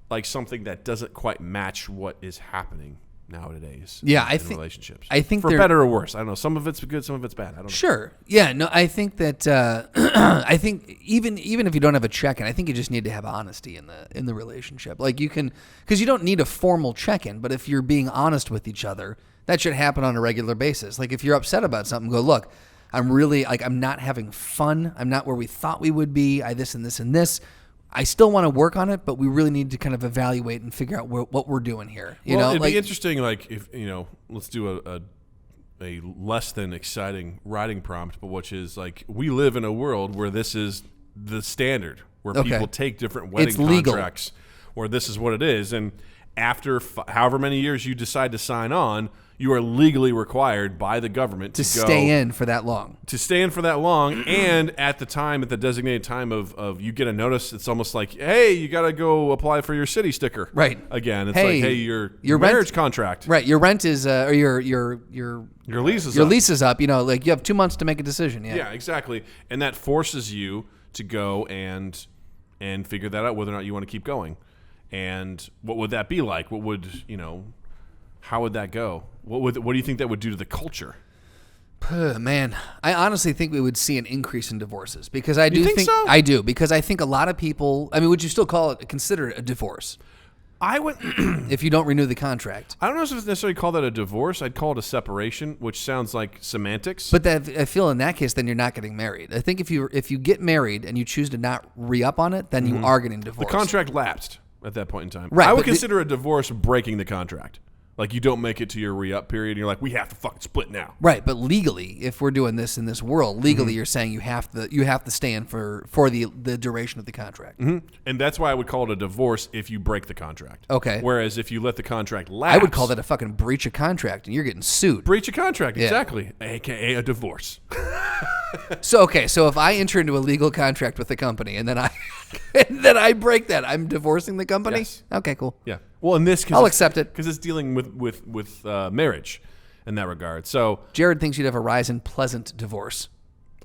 like something that doesn't quite match what is happening nowadays. Yeah, in relationships. I think for better or worse. I don't know. Some of it's good, some of it's bad. I don't know. Sure. Yeah. No, I think that I think even if you don't have a check-in, I think you just need to have honesty in the relationship. Like you can, because you don't need a formal check-in, but if you're being honest with each other, that should happen on a regular basis. Like if you're upset about something, go, look, I'm really I'm not having fun. I'm not where we thought we would be. I this and this and this. I still want to work on it, but we really need to kind of evaluate and figure out what we're doing here. It'd be interesting, like if let's do a less than exciting writing prompt, but which is like we live in a world where this is the standard, where people take different wedding contracts, where this is what it is, and after however many years you decide to sign on, you are legally required by the government to stay in for that long. And at the designated time of you get a notice, it's almost like, hey, you got to go apply for your city sticker. Right. Again, it's like, hey, your marriage contract. Right. Your rent is, or your lease is your up. lease is up. Like you have 2 months to make a decision. Yeah. Yeah, exactly. And that forces you to go and figure that out, whether or not you want to keep going. And what would that be like? What would, how would that go? What do you think that would do to the culture? Man, I honestly think we would see an increase in divorces because I do You think so? I do because I think a lot of people. I mean, would you still consider it a divorce? I would, if you don't renew the contract. I don't know if it's necessarily call that a divorce. I'd call it a separation, which sounds like semantics. But I feel in that case, then you're not getting married. I think if you get married and you choose to not re-up on it, then you are getting divorced. The contract lapsed at that point in time. Right, I would consider a divorce breaking the contract. Like you don't make it to your re-up period, and you're like, we have to fucking split now. Right, but legally, if we're doing this in this world, legally you're saying you have to stay in for the duration of the contract. Mm-hmm. And that's why I would call it a divorce if you break the contract. Okay. Whereas if you let the contract lapse, I would call that a fucking breach of contract, and you're getting sued. Breach of contract, exactly. AKA a divorce. So if I enter into a legal contract with the company and then I break that, I'm divorcing the company? Yes. Okay, cool. Yeah. Well, in this case, I'll accept it because it's dealing with marriage in that regard. So Jared thinks you'd have a rise in pleasant divorce.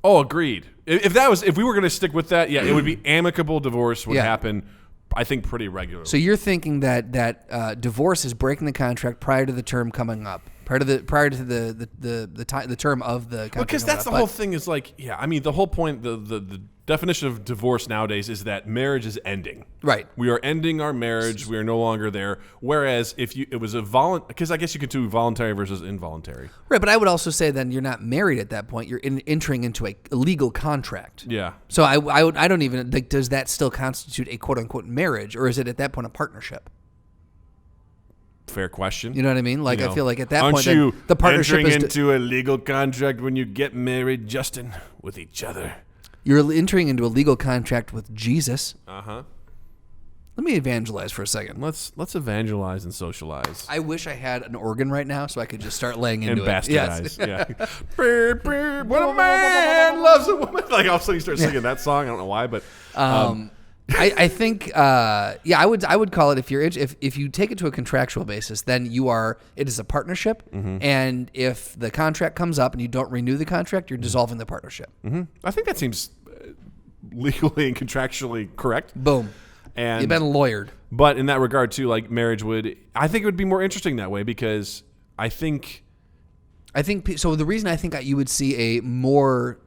Oh, agreed. If we were going to stick with that, it would be amicable divorce would happen, I think, pretty regularly. So you're thinking that divorce is breaking the contract prior to the term coming up, prior to the term of the contract. Because that's the whole thing is like, I mean, the whole point, the definition of divorce nowadays is that marriage is ending. Right. We are ending our marriage. We are no longer there. Whereas if it was because I guess you could do voluntary versus involuntary. Right, but I would also say then you're not married at that point. You're entering into a legal contract. Yeah. So I don't even like. Does that still constitute a quote unquote marriage, or is it at that point a partnership? Fair question. You know what I mean? Like I feel like at that aren't point, you the partnership entering into a legal contract when you get married, Justin, with each other. You're entering into a legal contract with Jesus. Uh-huh. Let me evangelize for a second. Let's evangelize and socialize. I wish I had an organ right now so I could just start laying into and bastardize. Yes. Yeah. Brr, brr, when a man loves a woman. Like all of a sudden you start singing that song. I don't know why, but I think I would call it if you take it to a contractual basis, then it is a partnership, and if the contract comes up and you don't renew the contract, you're dissolving the partnership. Mm-hmm. I think that seems legally and contractually correct. Boom. And you've been lawyered. But in that regard too, like marriage I think it would be more interesting that way because I think so. The reason I think you would see a more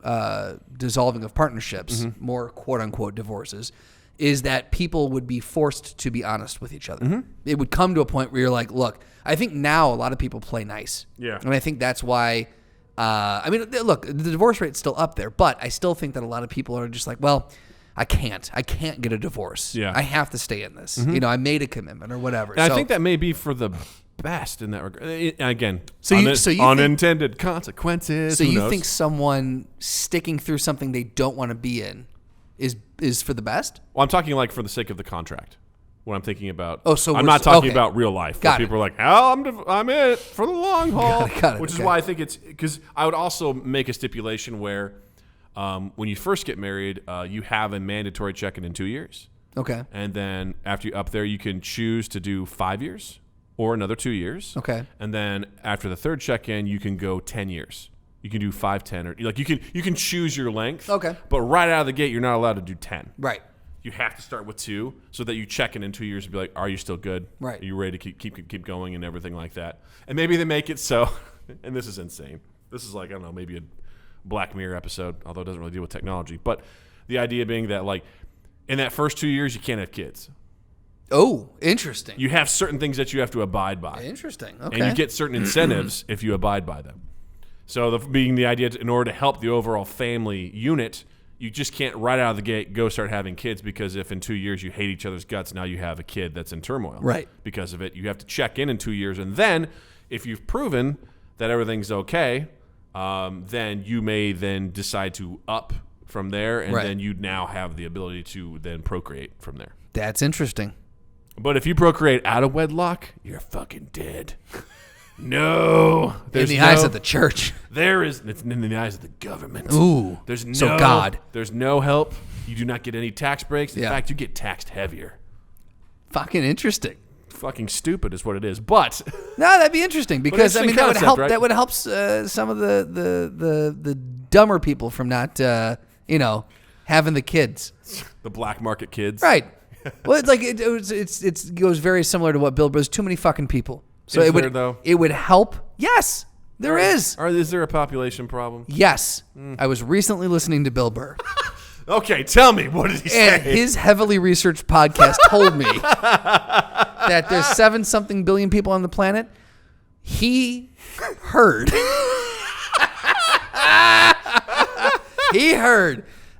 dissolving of partnerships, more quote unquote divorces, is that people would be forced to be honest with each other. Mm-hmm. It would come to a point where you're like, look, I think now a lot of people play nice. Yeah. And I think that's why, look, the divorce rate's still up there, but I still think that a lot of people are just like, well, I can't get a divorce. Yeah. I have to stay in this. Mm-hmm. I made a commitment or whatever. And I think that may be for the best in that regard. Again, so you unintended consequences. So you think someone sticking through something they don't want to be in is for the best? Well, I'm talking like for the sake of the contract. What I'm thinking about. Oh, so I'm not talking about real life. Got people are like, I'm in it for the long haul. Got it. Which is why I think it's because I would also make a stipulation where when you first get married, you have a mandatory check-in in 2 years. Okay. And then after you up there, you can choose to do 5 years or another 2 years. Okay. And then after the third check-in, you can go 10 years. You can do 5, 10, or like you can choose your length. Okay. But right out of the gate, you're not allowed to do 10. Right. you have to start with 2 so that you check in 2 years and be like, are you still good? Right. Are you ready to keep going and everything like that? And maybe they make it so, and this is insane. This is like, I don't know, maybe a Black Mirror episode, although it doesn't really deal with technology. But the idea being that, like, in that first 2 years, you can't have kids. Oh, interesting. You have certain things that you have to abide by. Interesting. Okay. And you get certain incentives if you abide by them. So being the idea, in order to help the overall family unit, you just can't right out of the gate go start having kids, because if in 2 years you hate each other's guts, now you have a kid that's in turmoil. Right. Because of it. You have to check in 2 years. And then if you've proven that everything's okay, then you may then decide to up from there, and then you now have the ability to then procreate from there. That's interesting. But if you procreate out of wedlock, you're fucking dead. No. In the eyes of the church. It's in the eyes of the government. Ooh. So God. There's no help. You do not get any tax breaks. In Yeah. fact, you get taxed heavier. Fucking interesting. Fucking stupid is what it is. But no, that'd be interesting, because I mean that would help. Right? That would help some of the dumber people from not having the kids. The black market kids. Right. Well, it's like it goes very similar to what Bill Burr's too many fucking people. So it would help. Yes, there is. Is there a population problem? Yes. I was recently listening to Bill Burr. Okay, tell me, what did he say? And his heavily researched podcast told me that there's 7-something billion people on the planet. He heard.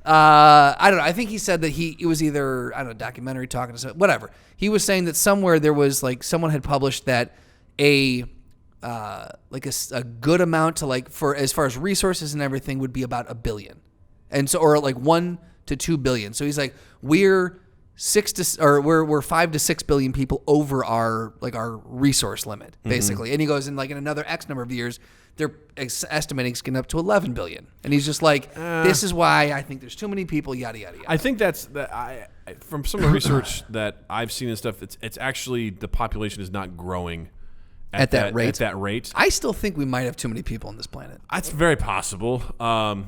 I don't know. I think he said that it was either, I don't know, documentary talking to someone, whatever. He was saying that somewhere there was like someone had published that a good amount to like for as far as resources and everything would be about $1 billion, and so or like 1 to 2 billion. So he's like, we're 5 to 6 billion people over our resource limit basically, and he goes in like in another X number of years. They're estimating it's getting up to 11 billion. And he's just like, this is why I think there's too many people, yada, yada, yada. I think from some of the research that I've seen and stuff, it's actually the population is not growing at that rate. I still think we might have too many people on this planet. That's very possible. At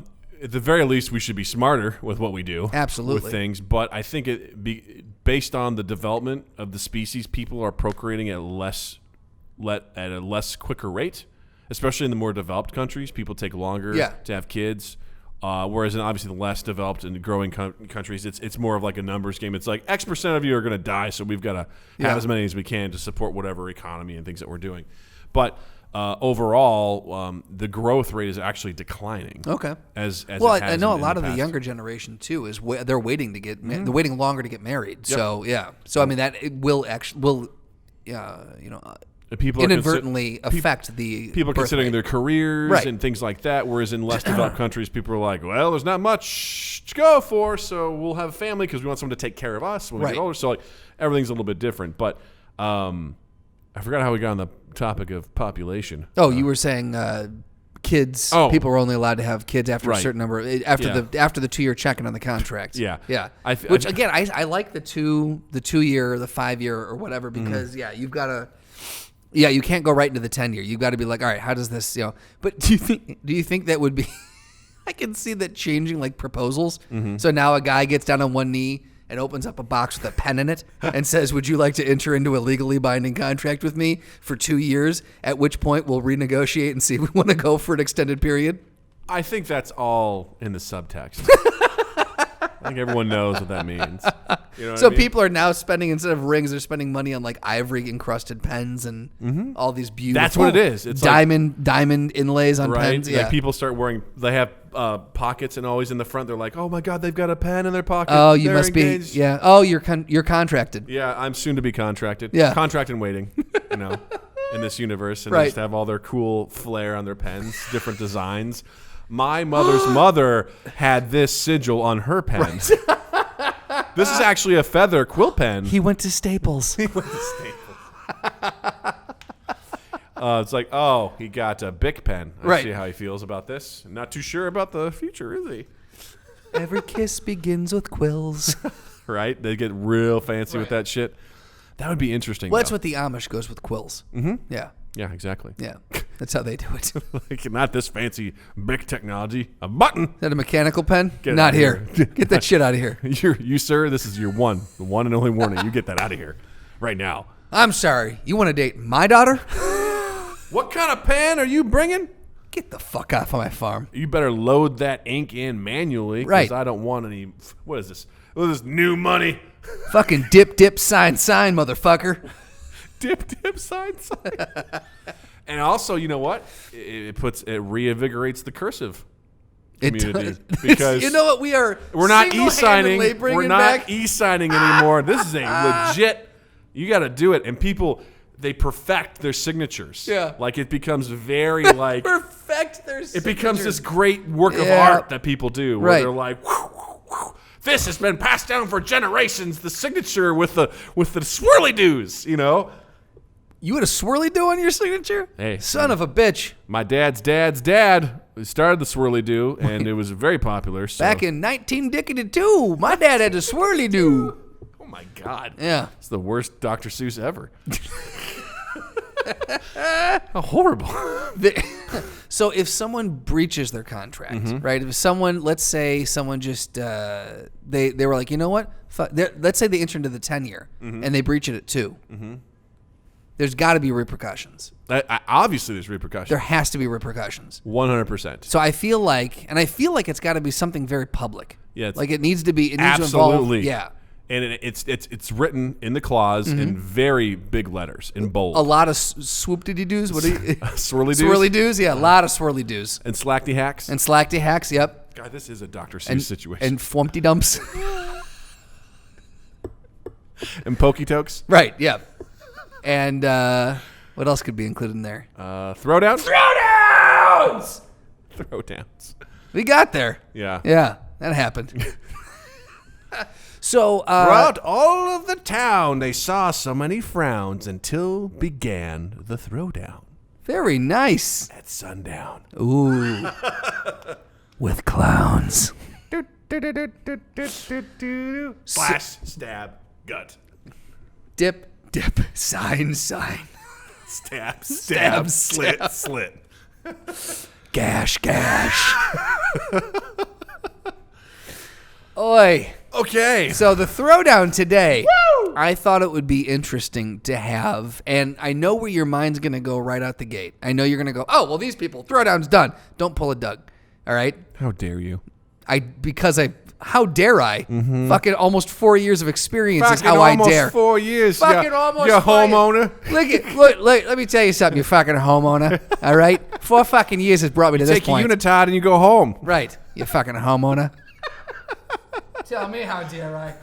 the very least, we should be smarter with what we do. Absolutely. With things. But I think based on the development of the species, people are procreating at a less quicker rate. Especially in the more developed countries, people take longer to have kids. Whereas in obviously the less developed and growing countries, it's more of like a numbers game. It's like X% of you are going to die, so we've got to have as many as we can to support whatever economy and things that we're doing. But overall, the growth rate is actually declining. Okay. As I know a lot of the younger generation too is they're waiting to get they're waiting longer to get married. Yep. So yeah. So I mean that it will people inadvertently affect the people are considering their careers and things like that. Whereas in less developed countries, people are like, well, there's not much to go for, so we'll have a family because we want someone to take care of us when we get older. So like everything's a little bit different. But I forgot how we got on the topic of population. Oh, you were saying kids. Oh. People were only allowed to have kids after a certain number after the 2-year check-in on the contract. Yeah. Which again, I like the 2-year, the 5-year, or whatever because you've got to. Yeah, you can't go right into the 10-year. You've got to be like, all right, how does this, But do you think that would be? I can see that changing like proposals. Mm-hmm. So now a guy gets down on one knee and opens up a box with a pen in it and says, "Would you like to enter into a legally binding contract with me for 2 years? At which point we'll renegotiate and see if we want to go for an extended period." I think that's all in the subtext. I think everyone knows what that means. You know what I mean? People are now spending, instead of rings, they're spending money on like ivory encrusted pens and all these beautiful. That's what it is. It's diamond inlays on pens. Yeah. Like people start wearing. They have pockets and always in the front. They're like, oh my god, they've got a pen in their pocket. Oh, you must engaged. Be. Yeah. Oh, you're contracted. Yeah, I'm soon to be contracted. Yeah. Contract and waiting. In this universe, and they just have all their cool flair on their pens, different designs. My mother's mother had this sigil on her pen. Right. This is actually a feather quill pen. He went to Staples. It's like, oh, he got a Bic pen. I see how he feels about this. Not too sure about the future, is he? Every kiss begins with quills. Right? They get real fancy with that shit. That would be interesting. Well, that's what the Amish goes with quills. Mm-hmm. Yeah. Yeah, exactly. Yeah. That's how they do it. Like, not this fancy big technology. A button. Is that a mechanical pen? Get Not out of here. Get that shit out of here. You, sir, this is the one and only warning. You get that out of here right now. I'm sorry. You want to date my daughter? What kind of pen are you bringing? Get the fuck off of my farm. You better load that ink in manually, because Right. I don't want any. What is this? What is this new money? Fucking dip, sign, motherfucker. Dip, sign. And also, you know what? It reinvigorates the cursive community. Because you know what? We're not e-signing. bringing We're not back- e-signing anymore. This is a legit. You got to do it, and people. They perfect their signatures. Yeah. Like it becomes very like perfect their it becomes this great work of Yeah. art that people do where Right. they're like, whoo, whoo, whoo. This has been passed down for generations. The signature with the swirly doos, you know. You had a swirly do on your signature? Hey, son of a bitch. My dad's dad started the swirly do, and it was very popular. So. Back in 1992, my dad had a swirly do. Oh my God. Yeah. It's the worst Dr. Seuss ever. How horrible. So if someone breaches their contract, right? If someone, let's say someone just, they were like, you know what? Let's say they enter into the 10-year and they breach it at 2. There's got to be repercussions. Obviously, there's repercussions. There has to be repercussions. 100%. So I feel like it's got to be something very public. Yeah, like it needs to be. It needs absolutely. to involve. Yeah. And it's written in the clause in very big letters in bold. A lot of swoop-diddy-doos. What do you? Swirly doos? Swirly doos. Yeah, a lot of swirly doos. And slackty hacks. And slackty hacks. Yep. God, this is a Dr. Seuss situation. And flumpty dumps. And pokey tokes. Right. Yep. And what else could be included in there? Throwdowns. Throwdowns. We got there. Yeah. Yeah, that happened. So throughout all of the town, they saw so many frowns until began the throwdown very nice. at sundown. Ooh. With clowns. Slash, stab, gut. Dip, sign. Stab, Stab, slit, slit. Gash. Oi. Okay. So the throwdown today, I thought it would be interesting to have, and I know where your mind's going to go right out the gate. I know you're going to go, oh, well, these people, throwdown's done. Don't pull a Doug, all right? How dare you? How dare I? Fucking almost 4 years of experience is Fucking how I almost dare. 4 years. Fucking almost You're a 4 years. homeowner. Look, let me tell you something, you fucking homeowner, all right? 4 fucking years has brought me to this Take point. your unitard and you go home. Right, you fucking homeowner. Tell me how dare I.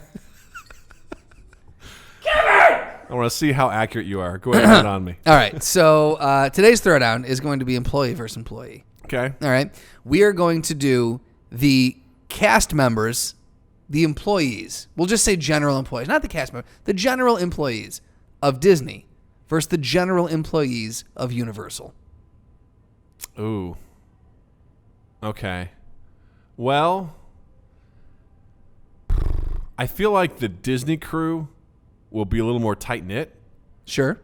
I want to see how accurate you are. Go ahead and hit on me. All right, so today's throwdown is going to be employee versus employee. Okay. All right, we are going to do the cast members, the employees. We'll just say general employees, not the cast members, the general employees of Disney versus the general employees of Universal. Ooh. Okay. Well, I feel like the Disney crew will be a little more tight-knit. Sure.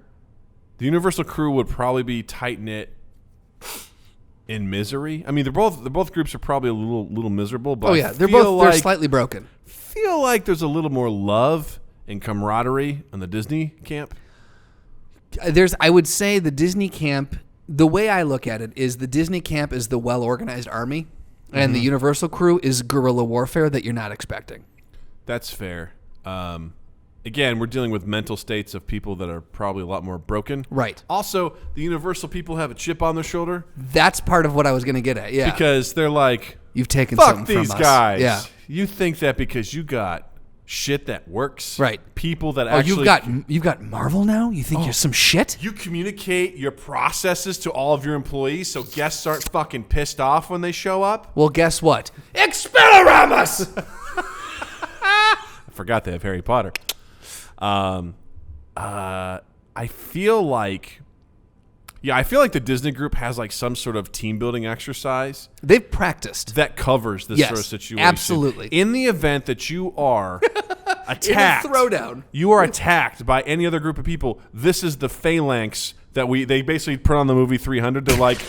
The Universal crew would probably be tight-knit in misery. I mean, they're both groups are probably a little miserable, but they're slightly broken. Feel like there's a little more love and camaraderie in the Disney camp. I would say the Disney camp, the way I look at it is the Disney camp is the well-organized army, and the Universal crew is guerrilla warfare that you're not expecting. That's fair. Again, we're dealing with mental states of people that are probably a lot more broken. Right. Also, the Universal people have a chip on their shoulder. That's part of what I was going to get at, yeah. Because they're like, you've taken fuck something these from us. guys. Yeah. You think that because you got shit that works. Right. People that actually. You've got Marvel now? You think you're some shit? You communicate your processes to all of your employees so guests aren't fucking pissed off when they show up. Well, guess what? Expelliarmus! I forgot they have Harry Potter. I feel like the Disney group has like some sort of team building exercise They've practiced. that covers this Yes, sort of situation. absolutely. In the event that you are attacked, throwdown. you are attacked by any other group of people, this is the phalanx that they basically put on the movie 300 to like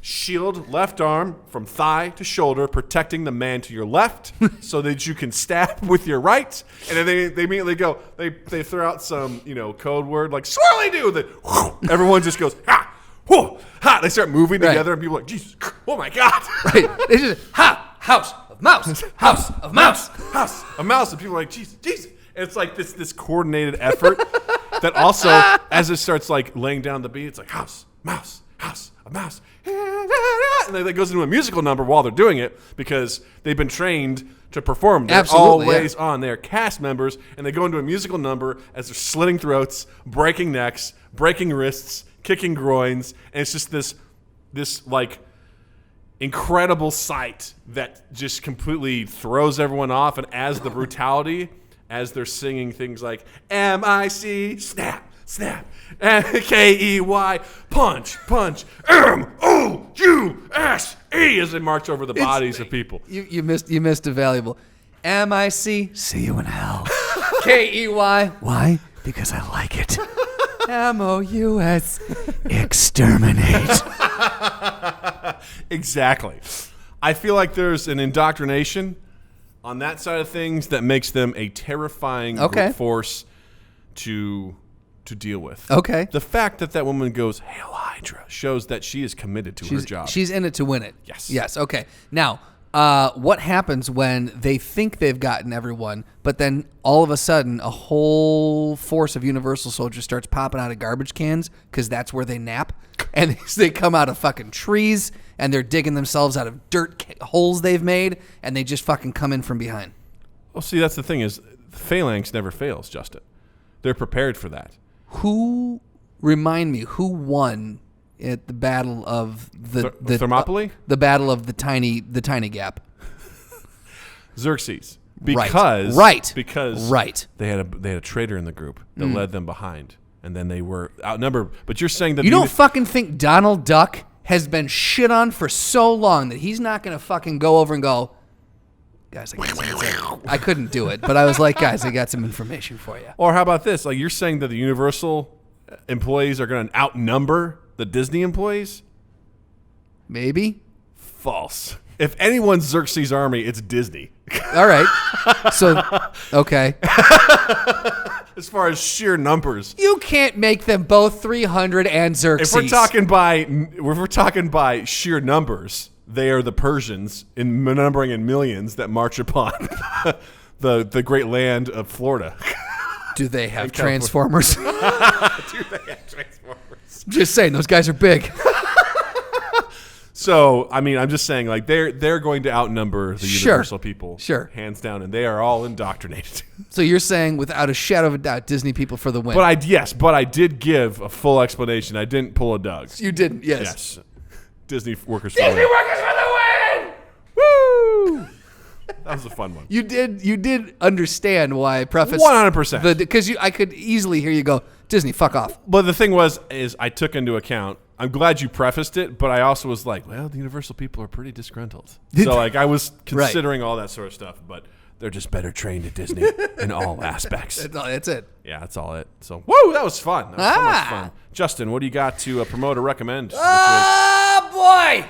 shield left arm from thigh to shoulder, protecting the man to your left so that you can stab with your right. And then they immediately go, they throw out some, code word like swirly do that everyone just goes, ha, whoa, ha. They start moving together and people are like, Jesus, oh my God. Right. It's just, ha, house of mouse, house of mouse. House of mouse. And people are like, Jesus, Jesus. And it's like this coordinated effort that also, as it starts like laying down the beat, it's like house, mouse, house of mouse. And then it goes into a musical number while they're doing it because they've been trained to perform. They're always on. They're cast members, and they go into a musical number as they're slitting throats, breaking necks, breaking wrists, kicking groins, and it's just this like incredible sight that just completely throws everyone off. And as the brutality, as they're singing things like M-I-C, snap, snap, K-E-Y, punch, punch, M-O-U-S-E, as they march over the bodies of people. You missed a valuable. M-I-C, see you in hell. K-E-Y, why? Because I like it. M-O-U-S, exterminate. Exactly. I feel like there's an indoctrination on that side of things that makes them a terrifying brute force to deal with. Okay. The fact that woman goes, Hail Hydra, shows that she is committed to her job. She's in it to win it. Yes. Yes, okay. Now, what happens when they think they've gotten everyone, but then all of a sudden a whole force of Universal soldiers starts popping out of garbage cans because that's where they nap, and they come out of fucking trees, and they're digging themselves out of dirt holes they've made, and they just fucking come in from behind. Well, see, that's the thing is, phalanx never fails, Justin. They're prepared for that. Remind me, who won at the battle of the Thermopylae? The battle of the tiny gap. Xerxes. Because they had a traitor in the group that led them behind, and then they were outnumbered. But you're saying that you don't fucking think Donald Duck has been shit on for so long that he's not going to fucking go over and go, guys, I couldn't do it, but I was like, guys, I got some information for you. Or how about this? Like, you're saying that the Universal employees are going to outnumber the Disney employees? Maybe. False. If anyone's Xerxes' army, it's Disney. All right. So, okay. As far as sheer numbers, you can't make them both 300 and Xerxes. If we're talking by sheer numbers, they are the Persians in numbering in millions that march upon the great land of Florida. Do they have Transformers? Do they have Transformers? Just saying, those guys are big. So, I mean, I'm just saying, like, they're going to outnumber the Universal people, hands down, and they are all indoctrinated. So you're saying, without a shadow of a doubt, Disney people for the win. But I did give a full explanation. I didn't pull a Doug's. You didn't, yes. Disney workers for the win! Woo! That was a fun one. You did understand why I prefaced 100%. Because I could easily hear you go, Disney, fuck off. But the thing is I took into account, I'm glad you prefaced it, but I also was like, well, the Universal people are pretty disgruntled. So like I was considering all that sort of stuff, but they're just better trained at Disney in all aspects. That's it. Yeah, that's all it. So, whoa, that was fun. That was so much fun. Justin, what do you got to promote or recommend? Oh, boy.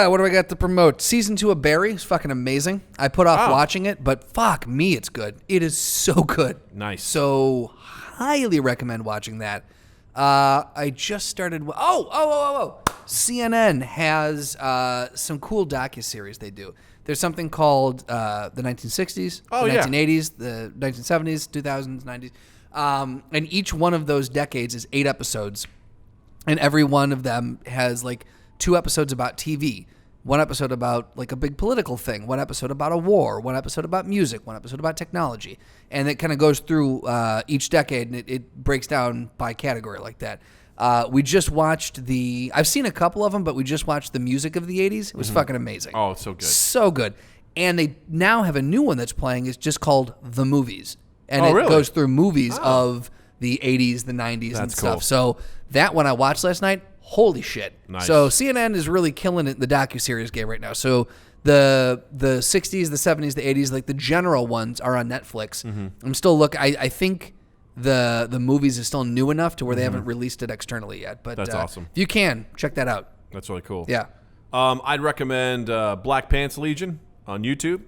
What do I got to promote? Season 2 of Barry is fucking amazing. I put off watching it, but fuck me, it's good. It is so good. Nice. So highly recommend watching that. I just started. CNN has some cool docuseries they do. There's something called the 1960s, the 1980s, the 1970s, 2000s, 90s. And each one of those decades is 8 episodes. And every one of them has like 2 episodes about TV, 1 episode about like a big political thing, 1 episode about a war, 1 episode about music, 1 episode about technology. And it kind of goes through each decade, and it breaks down by category like that. We just watched I've seen a couple of them, but we just watched the music of the 80s. It was fucking amazing. Oh, it's so good. So good. And they now have a new one that's playing. It's just called The Movies. And it really? goes through movies of the 80s, the 90s, and stuff. Cool. So that one I watched last night, holy shit. Nice. So CNN is really killing it in the docuseries game right now. So the 60s, the 70s, the 80s, like the general ones are on Netflix. I'm still looking. I think the movies is still new enough to where they haven't released it externally yet. But that's awesome. If you can, check that out. That's really cool. Yeah. I'd recommend Black Pants Legion on YouTube.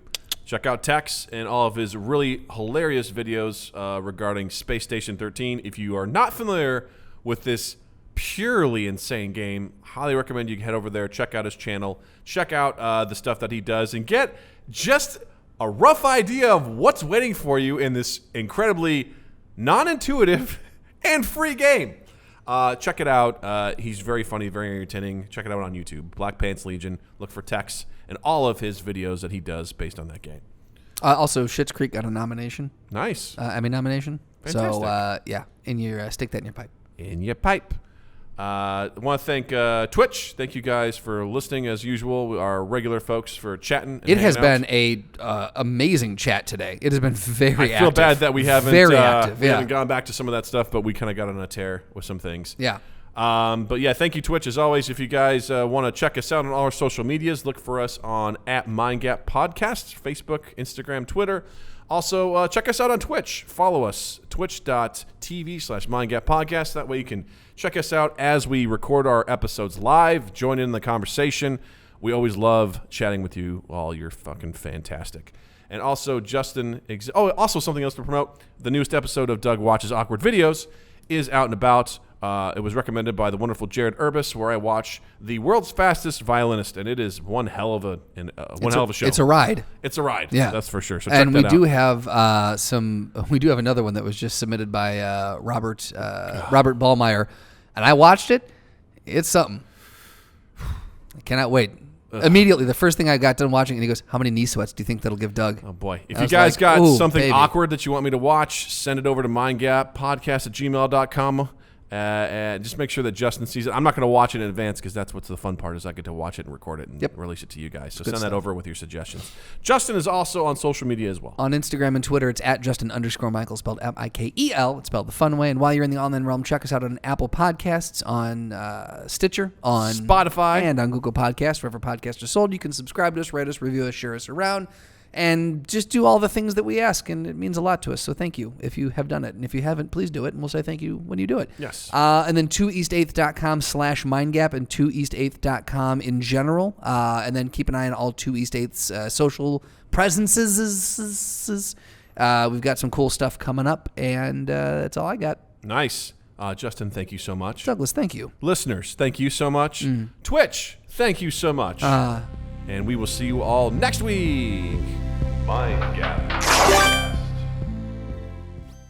Check out Tex and all of his really hilarious videos regarding Space Station 13. If you are not familiar with this purely insane game, highly recommend you head over there, check out his channel, check out the stuff that he does, and get just a rough idea of what's waiting for you in this incredibly non-intuitive and free game. Check it out. He's very funny, very entertaining. Check it out on YouTube. Black Pants Legion. Look for Tex and all of his videos that he does based on that game. Also, Schitt's Creek got a nomination. Nice. Emmy nomination. Fantastic. So, yeah, stick that in your pipe. In your pipe. I want to thank Twitch. Thank you guys for listening as usual. Our regular folks for chatting. It has been a amazing chat today. It has been very active. I feel bad that we haven't very active. We haven't gone back to some of that stuff, but we kind of got on a tear with some things. Yeah. But yeah, thank you, Twitch. As always, if you guys want to check us out on all our social medias, look for us on @MindGap Podcasts, Facebook, Instagram, Twitter. Also, check us out on Twitch. Follow us, twitch.tv/MindGap Podcast. That way you can check us out as we record our episodes live. Join in the conversation. We always love chatting with you all. You're fucking fantastic. And also, Justin, also something else to promote. The newest episode of Doug Watches Awkward Videos is out and about. It was recommended by the wonderful Jared Urbis, where I watch the world's fastest violinist, and it is one hell of a show. It's a ride. It's a ride. Yeah, that's for sure. So and check that we out. do have another one that was just submitted by Robert Ballmeyer, and I watched it. It's something. I cannot wait. Immediately, the first thing I got done watching, and he goes, "How many knee sweats do you think that'll give Doug?" Oh boy! If you guys got something awkward that you want me to watch, send it over to mindgappodcast@gmail.com. And just make sure that Justin sees it. I'm not going to watch it in advance because that's what's the fun part is I get to watch it and record it and release it to you guys. So send that over with your suggestions. Justin is also on social media as well. On Instagram and Twitter, it's @Justin_Michael, spelled Mikel. It's spelled the fun way. And while you're in the online realm, check us out on Apple Podcasts, on Stitcher, on Spotify, and on Google Podcasts. Wherever podcasts are sold, you can subscribe to us, rate us, review us, share us around. And just do all the things that we ask, and it means a lot to us. So thank you if you have done it. And if you haven't, please do it, and we'll say thank you when you do it. Yes. And then 2east8th.com/mindgap and 2east8th.com in general. And then keep an eye on all 2east8th's social presences. We've got some cool stuff coming up, and that's all I got. Nice. Justin, thank you so much. Douglas, thank you. Listeners, thank you so much. Twitch, thank you so much. And we will see you all next week.